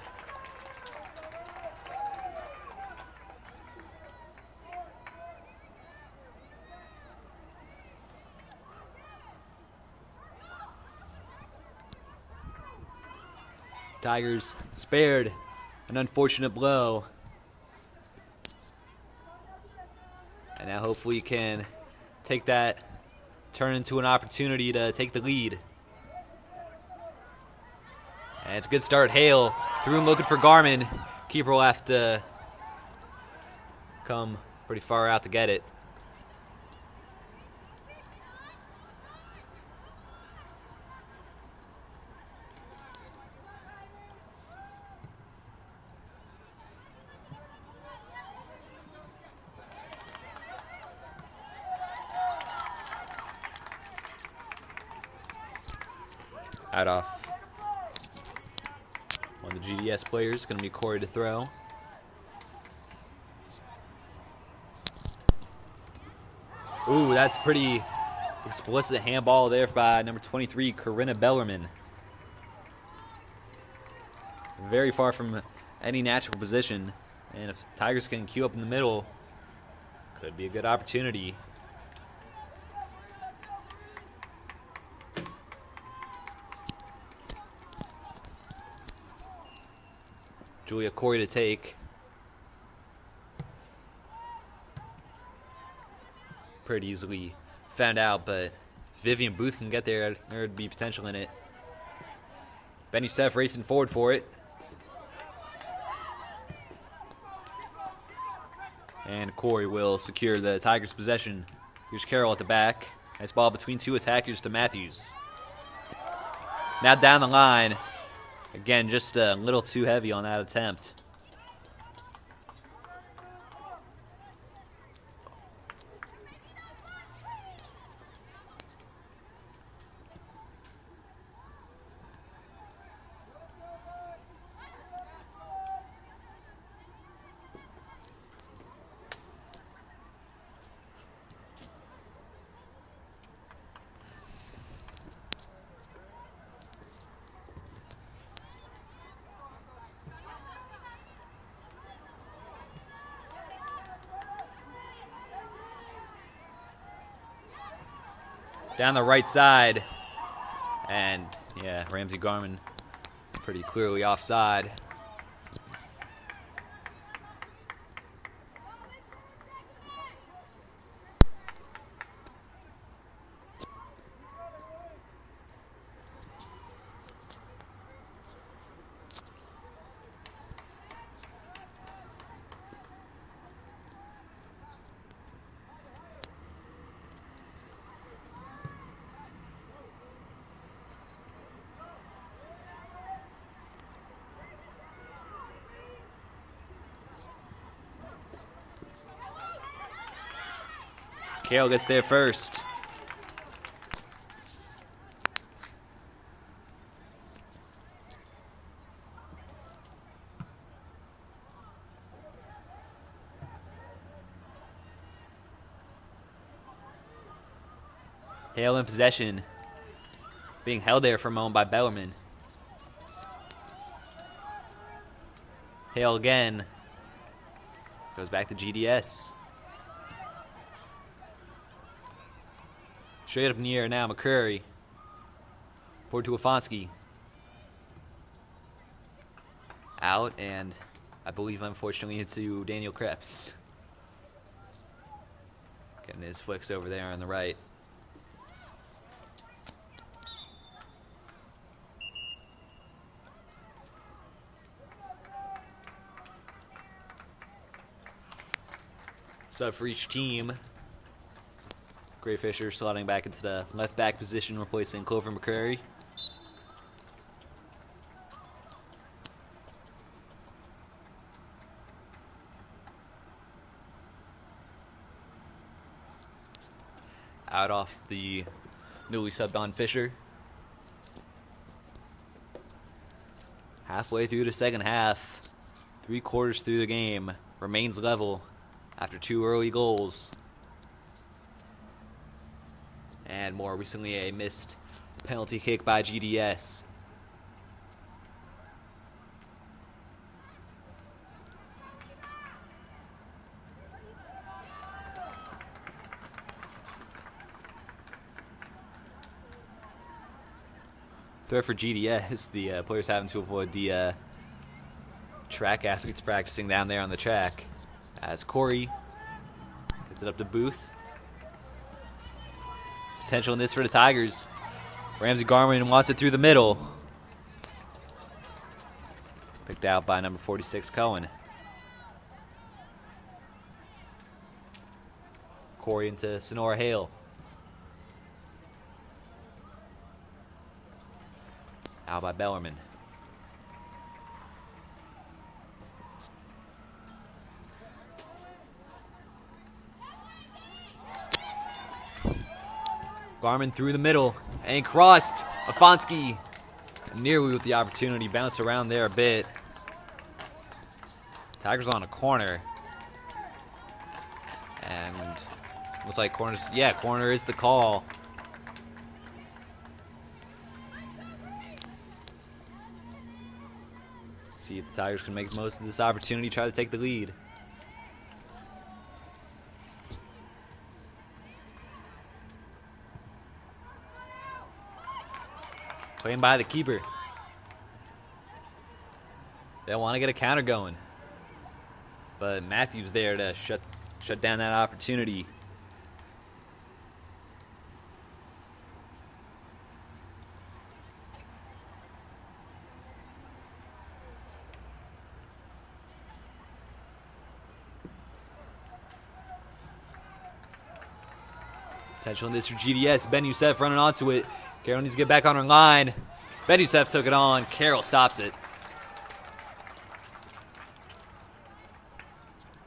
Speaker 1: Tigers spared an unfortunate blow. And now hopefully can take that, turn into an opportunity to take the lead. And it's a good start. Hale through and looking for Garmin. Keeper will have to come pretty far out to get it. Out off. One of the GDS players going to be Corey to throw. Ooh, that's pretty explicit handball there by number 23, Corinna Bellerman. Very far from any natural position. And if Tigers can queue up in the middle, could be a good opportunity. Julia Corey to take. Pretty easily found out, but Vivian Booth can get there. There'd be potential in it. Ben Youssef racing forward for it. And Corey will secure the Tigers' possession. Here's Carroll at the back. Nice ball between two attackers to Matthews. Now down the line. Again, just a little too heavy on that attempt. Down the right side. And, yeah, Ramsey Garmin pretty clearly offside. Kale gets there first. Hale in possession. Being held there for a moment by Bellerman. Hale again. Goes back to GDS. Straight up in the air now, McCurry. Forward to Afonski. Out, and I believe, unfortunately, into Daniel Krebs. Getting his flicks over there on the right. Sub for each team. Gray Fisher slotting back into the left back position, replacing Clover McCurry. Out off the newly subbed on Fisher. Halfway through the second half, 3/4 through the game, remains level after 2 early goals. And more recently, a missed penalty kick by GDS. throw for GDS. The players having to avoid the track athletes practicing down there on the track. As Corey gets it up to Booth. Potential in this for the Tigers. Ramsey Garmin wants it through the middle. Picked out by number 46, Cohen. Corey into Sonora Hale. Out by Bellerman. Garmin through the middle and crossed. Afonski nearly with the opportunity. Bounced around there a bit. Tigers on a corner. And looks like corners. Yeah, corner is the call. See if the Tigers can make the most of this opportunity, try to take the lead. Playing by the keeper. They want to get a counter going. But Matthews there to shut down that opportunity. Potential in this for GDS. Ben Youssef running onto it. Carroll needs to get back on her line. Ben Youssef took it on. Carroll stops it.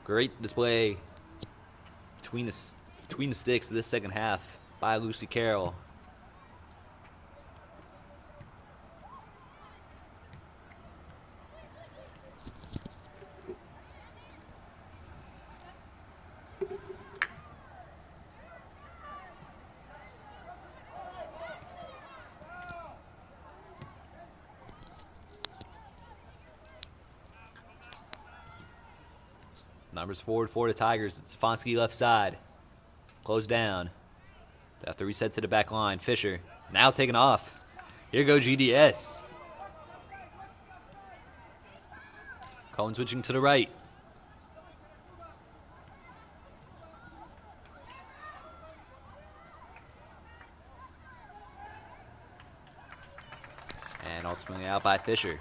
Speaker 1: Great display between the sticks of this second half by Lucy Carroll. Numbers forward for the Tigers. It's Fonsky left side. Closed down. They have to reset to the back line. Fisher now taking off. Here go GDS. Cohen switching to the right. And ultimately out by Fisher.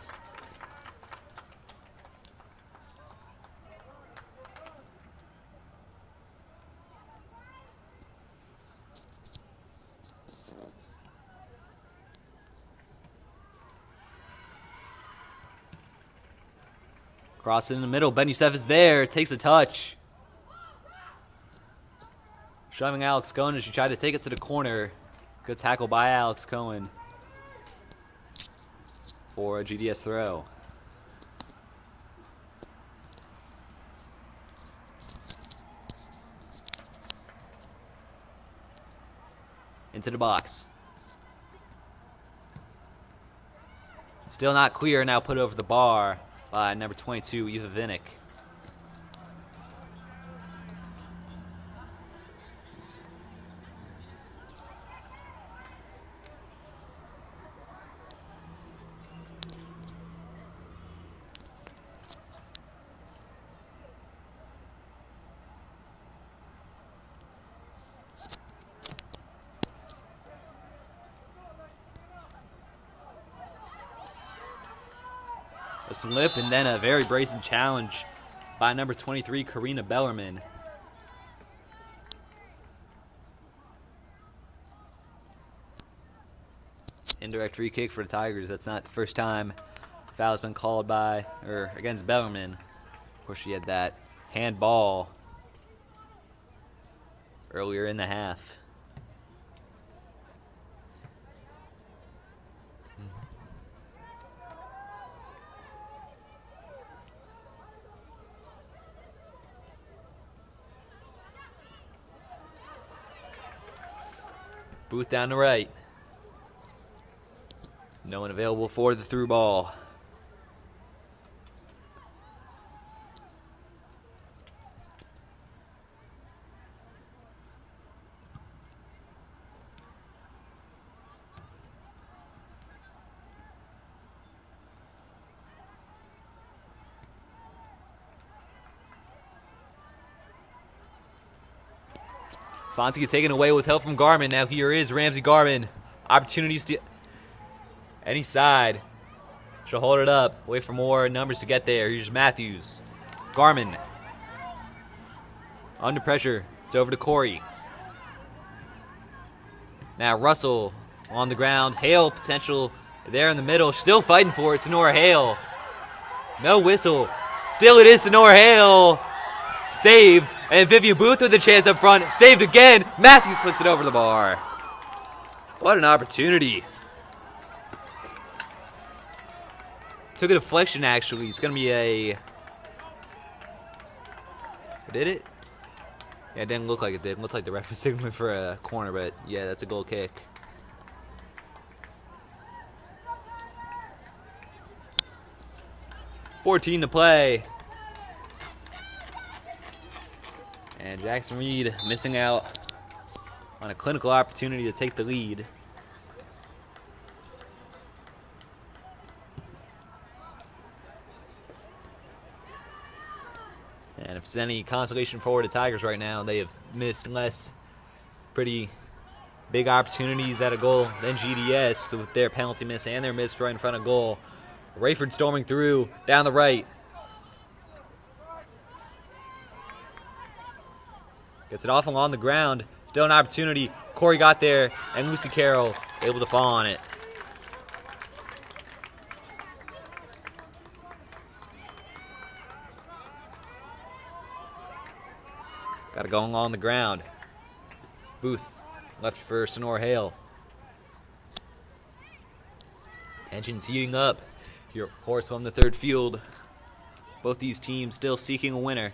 Speaker 1: Cross it in the middle. Ben Youssef is there. Takes a touch. Shoving Alex Cohen as she tried to take it to the corner. Good tackle by Alex Cohen for a GDS throw. Into the box. Still not clear. Now put over the bar by number 22, Eva Vinnick. A slip and then a very brazen challenge by number 23, Karina Bellerman. Indirect free kick for the Tigers. That's not the first time foul has been called by or against Bellerman. Of course, she had that handball earlier in the half. Booth down the right. No one available for the through ball. Fonzie gets taken away with help from Garmin. Now here is Ramsey Garmin. Opportunities to any side. She'll hold it up. Wait for more numbers to get there. Here's Matthews. Garmin. Under pressure. It's over to Corey. Now Russell on the ground. Hale potential there in the middle. Still fighting for it. Sonora Hale. No whistle. Still it is Sonora Hale. Saved. And Vivian Booth with a chance up front. Saved again. Matthews puts it over the bar. What an opportunity. Took a deflection, actually. It's going to be a... Did it? Yeah, it didn't look like it did. It looked like the ref was signaling for a corner, but yeah, that's a goal kick. .14 to play. And Jackson Reed missing out on a clinical opportunity to take the lead. And if there's any consolation for the Tigers right now, they have missed less pretty big opportunities at a goal than GDS with their penalty miss and their miss right in front of goal. Rayford storming through down the right. Gets it off along the ground. Still an opportunity. Corey got there, and Lucy Carroll able to fall on it. Got it going along the ground. Booth left for Sonora Hale. Tension's heating up here at Horseshoe the third field. Both these teams still seeking a winner.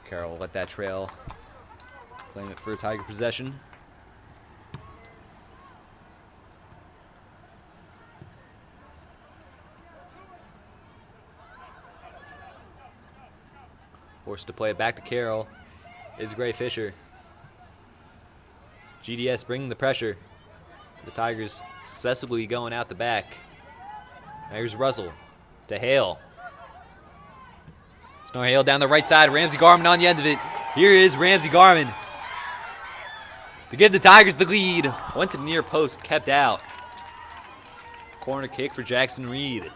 Speaker 1: Carroll will let that trail. Claim it for a Tiger possession. Forced to play it back to Carroll is Gray Fisher. GDS bringing the pressure. The Tigers successfully going out the back. Here's Russell to Hale. Sonora Hale down the right side. Ramsey Garmin on the end of it. Here is Ramsey Garmin to give the Tigers the lead. Once a near post kept out. Corner kick for Jackson Reed.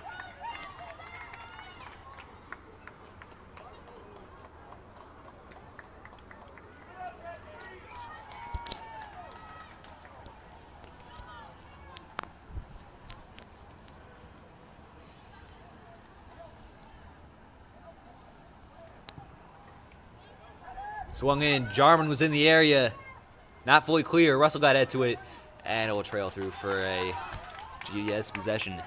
Speaker 1: Swung in. Jarman was in the area. Not fully clear. Russell got head to it. And it will trail through for a GDS possession.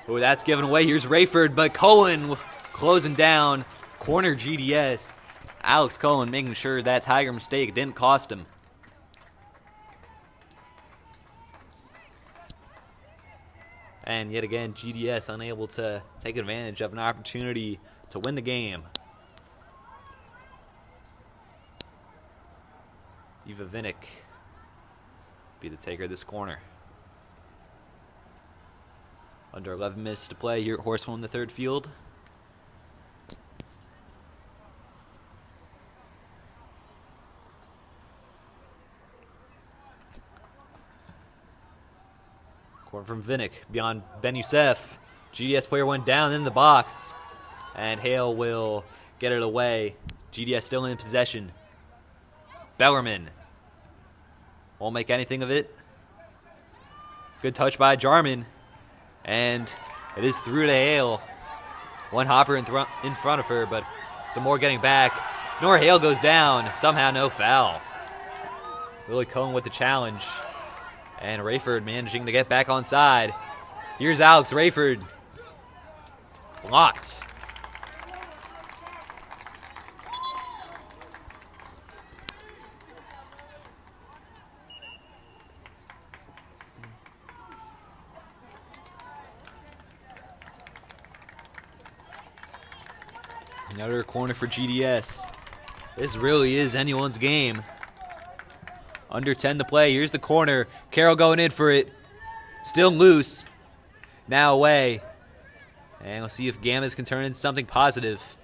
Speaker 1: Oh, that's given away. Here's Rayford, but Cohen closing down. Corner GDS. Alex Cohen making sure that Tiger mistake didn't cost him. And yet again, GDS unable to take advantage of an opportunity to win the game. Eva Vinnick be the taker of this corner. Under 11 minutes to play here at Horseshoe the third field. Corner from Vinnick beyond Ben Youssef. GDS player went down in the box. And Hale will get it away. GDS still in possession. Bellerman won't make anything of it. Good touch by Jarman. And it is through to Hale. One hopper in front of her, but some more getting back. Sonora Hale goes down. Somehow no foul. Willie Cohen with the challenge. And Rayford managing to get back on side. Here's Alex Rayford. Blocked Another corner for GDS. This really is anyone's game. Under 10 to play. Here's the corner. Carroll going in for it. Still loose. Now away. And we'll see if Gammas can turn into something positive.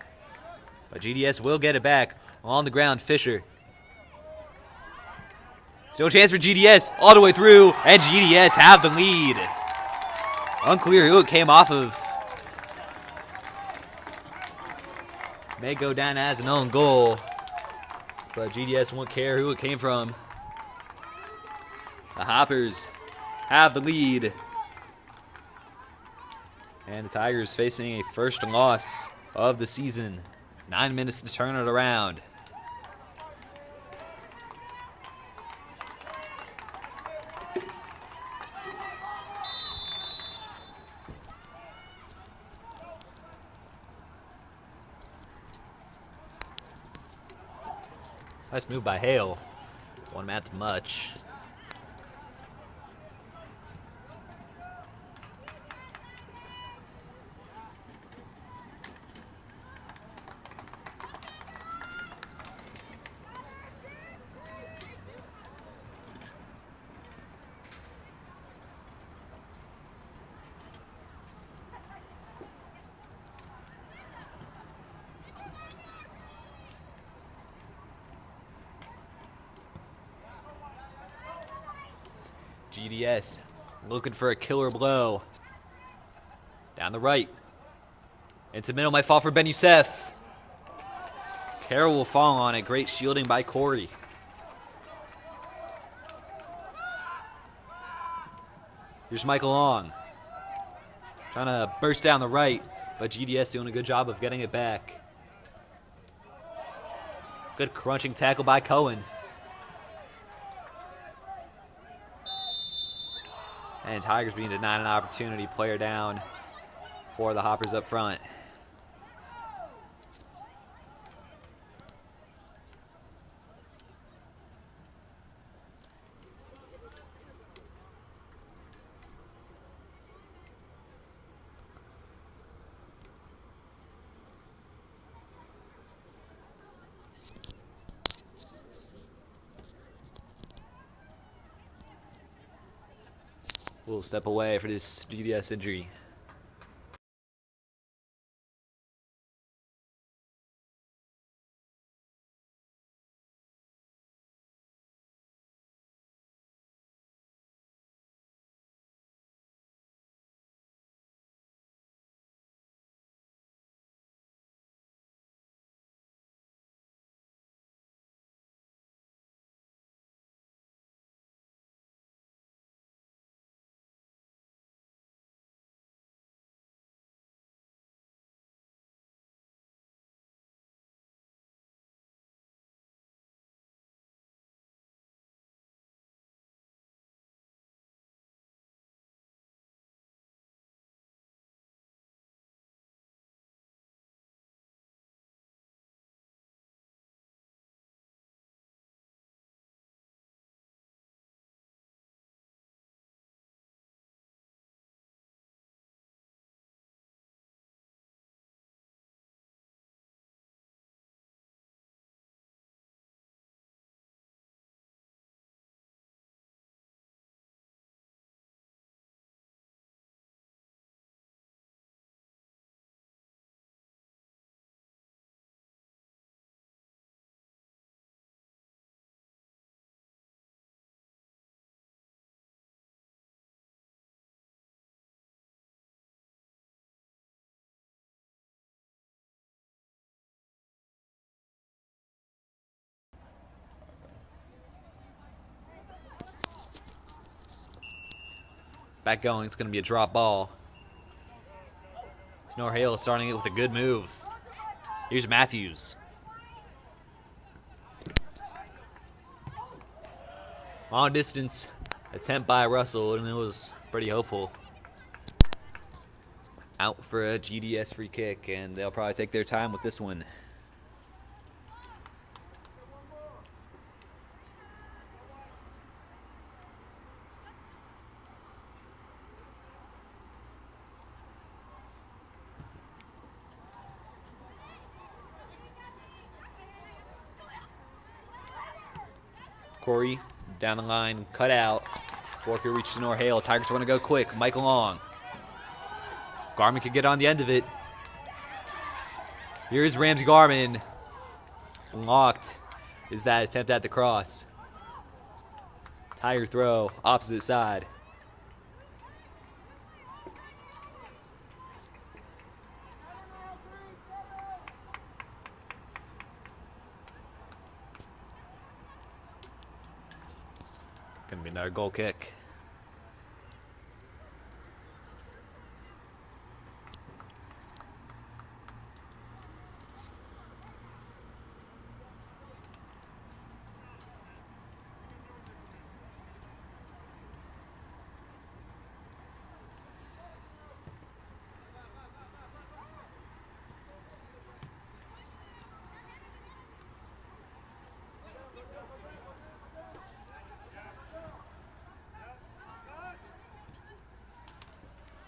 Speaker 1: But GDS will get it back. On the ground, Fisher. Still a chance for GDS. All the way through. And GDS have the lead. Unclear who it came off of. May go down as an own goal. But GDS won't care who it came from. The Hoppers have the lead. And the Tigers facing a first loss of the season. 9 minutes to turn it around. Nice move by Hale. One match much. GDS looking for a killer blow. Down the right. Into the middle, might fall for Ben Youssef. Carroll will fall on it. Great shielding by Corey. Here's Michael Long. Trying to burst down the right, but GDS doing a good job of getting it back. Good crunching tackle by Cohen. And Tigers being denied an opportunity. Player down for the Hoppers up front. We'll step away for this GDS injury. Back going, it's going to be a drop ball. Snor Hale starting it with a good move. Here's Matthews. Long distance attempt by Russell, and it was pretty hopeful. Out for a GDS free kick, and they'll probably take their time with this one. Corey down the line, cut out. Forker reaches Nor Hale. Tigers want to go quick. Michael Long. Garmin could get on the end of it. Here's Ramsey Garmin. Blocked is that attempt at the cross. Tiger throw, opposite side. Gonna be another goal kick.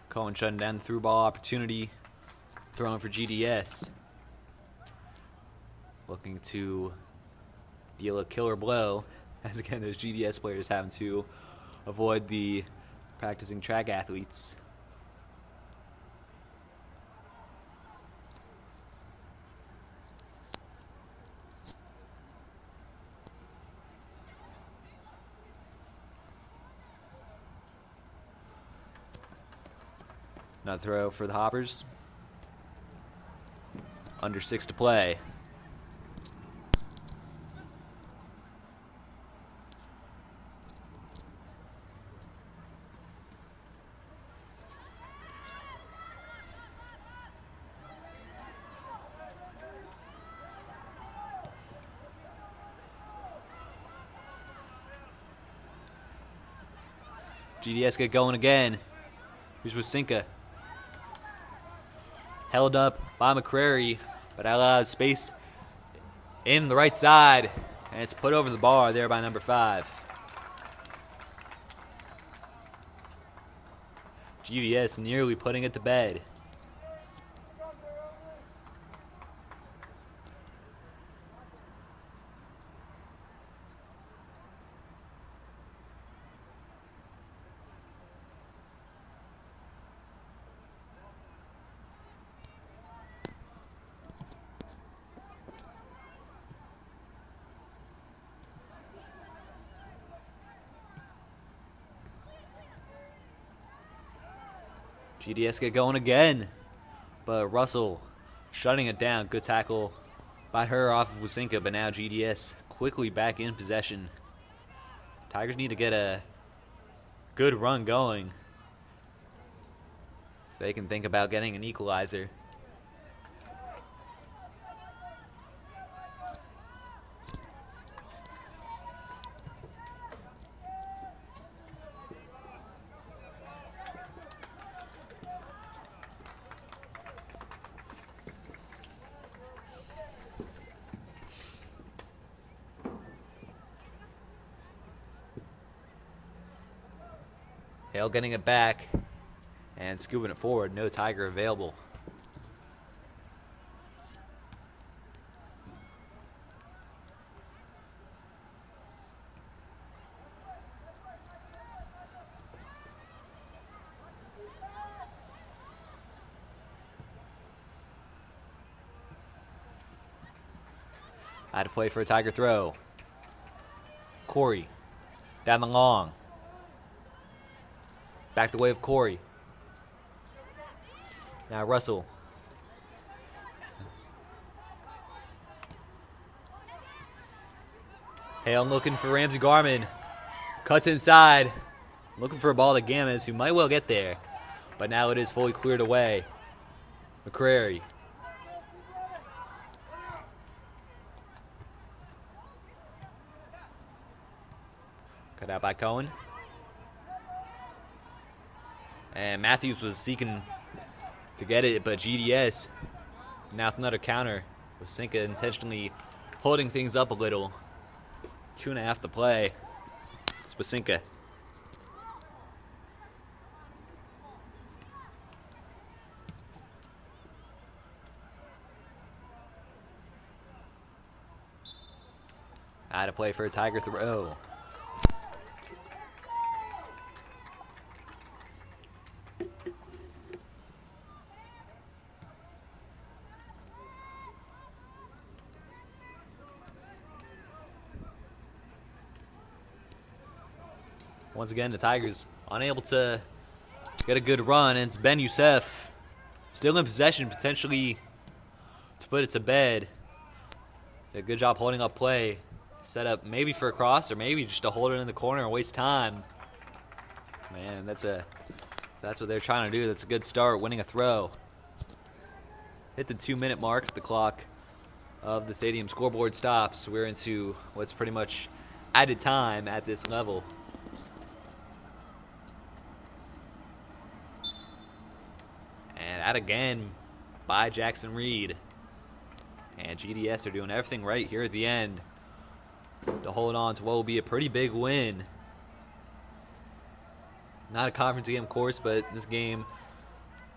Speaker 1: Cohen shutting down the through ball opportunity. Throwing for GDS. Looking to deal a killer blow. As again, those GDS players having to avoid the practicing track athletes. Another throw for the Hoppers. Under 6 to play. GDS get going again. Here's Wasinka. Held up by McCrary, but allows space in the right side. And it's put over the bar there by number 5. GDS nearly putting it to bed. GDS get going again, but Russell shutting it down. Good tackle by her off of Wasinka, but now GDS quickly back in possession. Tigers need to get a good run going if they can think about getting an equalizer. Hale getting it back and scooping it forward. No Tiger available. I had to play for a Tiger throw. Corey down the long. Back the way of Corey. Now Russell. Hale looking for Ramsey Garmin. Cuts inside. Looking for a ball to Gamas, who might well get there. But now it is fully cleared away. McCrary. Cut out by Cohen. And Matthews was seeking to get it, but GDS, now with another counter. Wasinka intentionally holding things up a little. 2.5 to play. It's Wasinka. Out of play for a Tiger throw. Once again, the Tigers unable to get a good run, and it's Ben Youssef still in possession, potentially to put it to bed. Did a good job holding up play. Set up maybe for a cross or maybe just to hold it in the corner and waste time. Man, that's what they're trying to do. That's a good start, winning a throw. Hit the 2-minute mark. The clock of the stadium scoreboard stops. We're into what's pretty much added time at this level. And out again by Jackson Reed. And GDS are doing everything right here at the end to hold on to what will be a pretty big win. Not a conference game, of course, but this game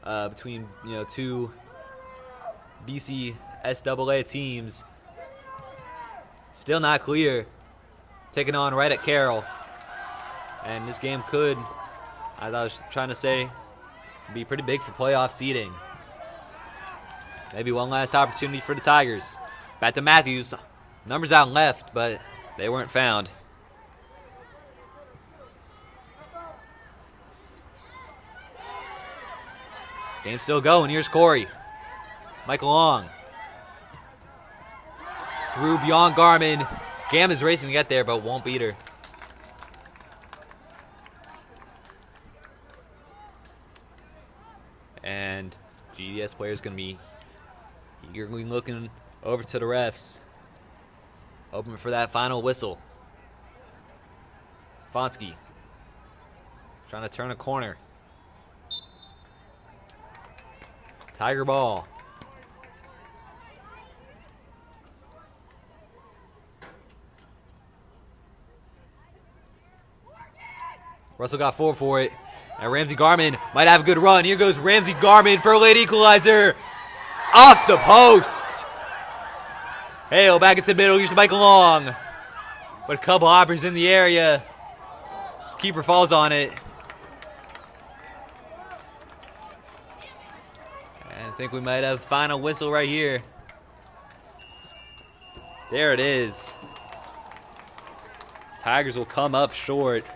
Speaker 1: between two DCSAA teams still not clear. Taking on right at Carroll. And this game could, as I was trying to say, be pretty big for playoff seeding. Maybe one last opportunity for the Tigers. Back to Matthews. Numbers out left, but they weren't found. Game's still going. Here's Corey. Michael Long. Through beyond Garmin. Gam is racing to get there, but won't beat her. And GDS player's going to be eagerly looking over to the refs. Hoping for that final whistle. Fonsky trying to turn a corner. Tiger ball. Russell got forward for it. And Ramsey Garmin might have a good run. Here goes Ramsey Garmin for a late equalizer. Off the post. Hale back into the middle. Here's Michael Long. But a couple hoppers in the area. Keeper falls on it. And I think we might have final whistle right here. There it is. Tigers will come up short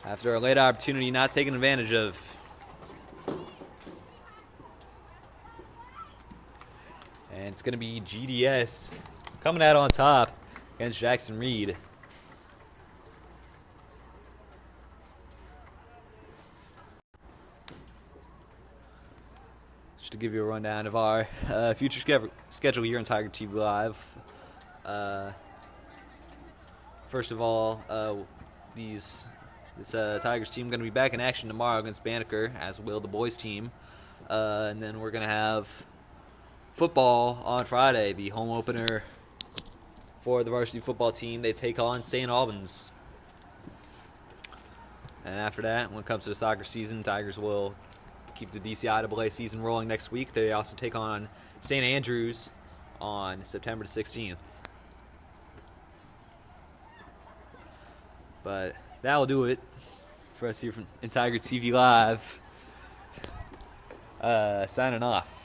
Speaker 1: after a late opportunity not taken advantage of. And it's going to be GDS coming out on top against Jackson Reed. Just to give you a rundown of our future schedule here on Tiger TV Live. First of all, this Tigers team going to be back in action tomorrow against Banneker, as will the boys team. And then we're going to have football on Friday, the home opener for the varsity football team. They take on St. Albans. And after that, when it comes to the soccer season, Tigers will keep the DCIAA season rolling next week. They also take on St. Andrews on September 16th. But that will do it for us here in Tiger TV Live. Signing off.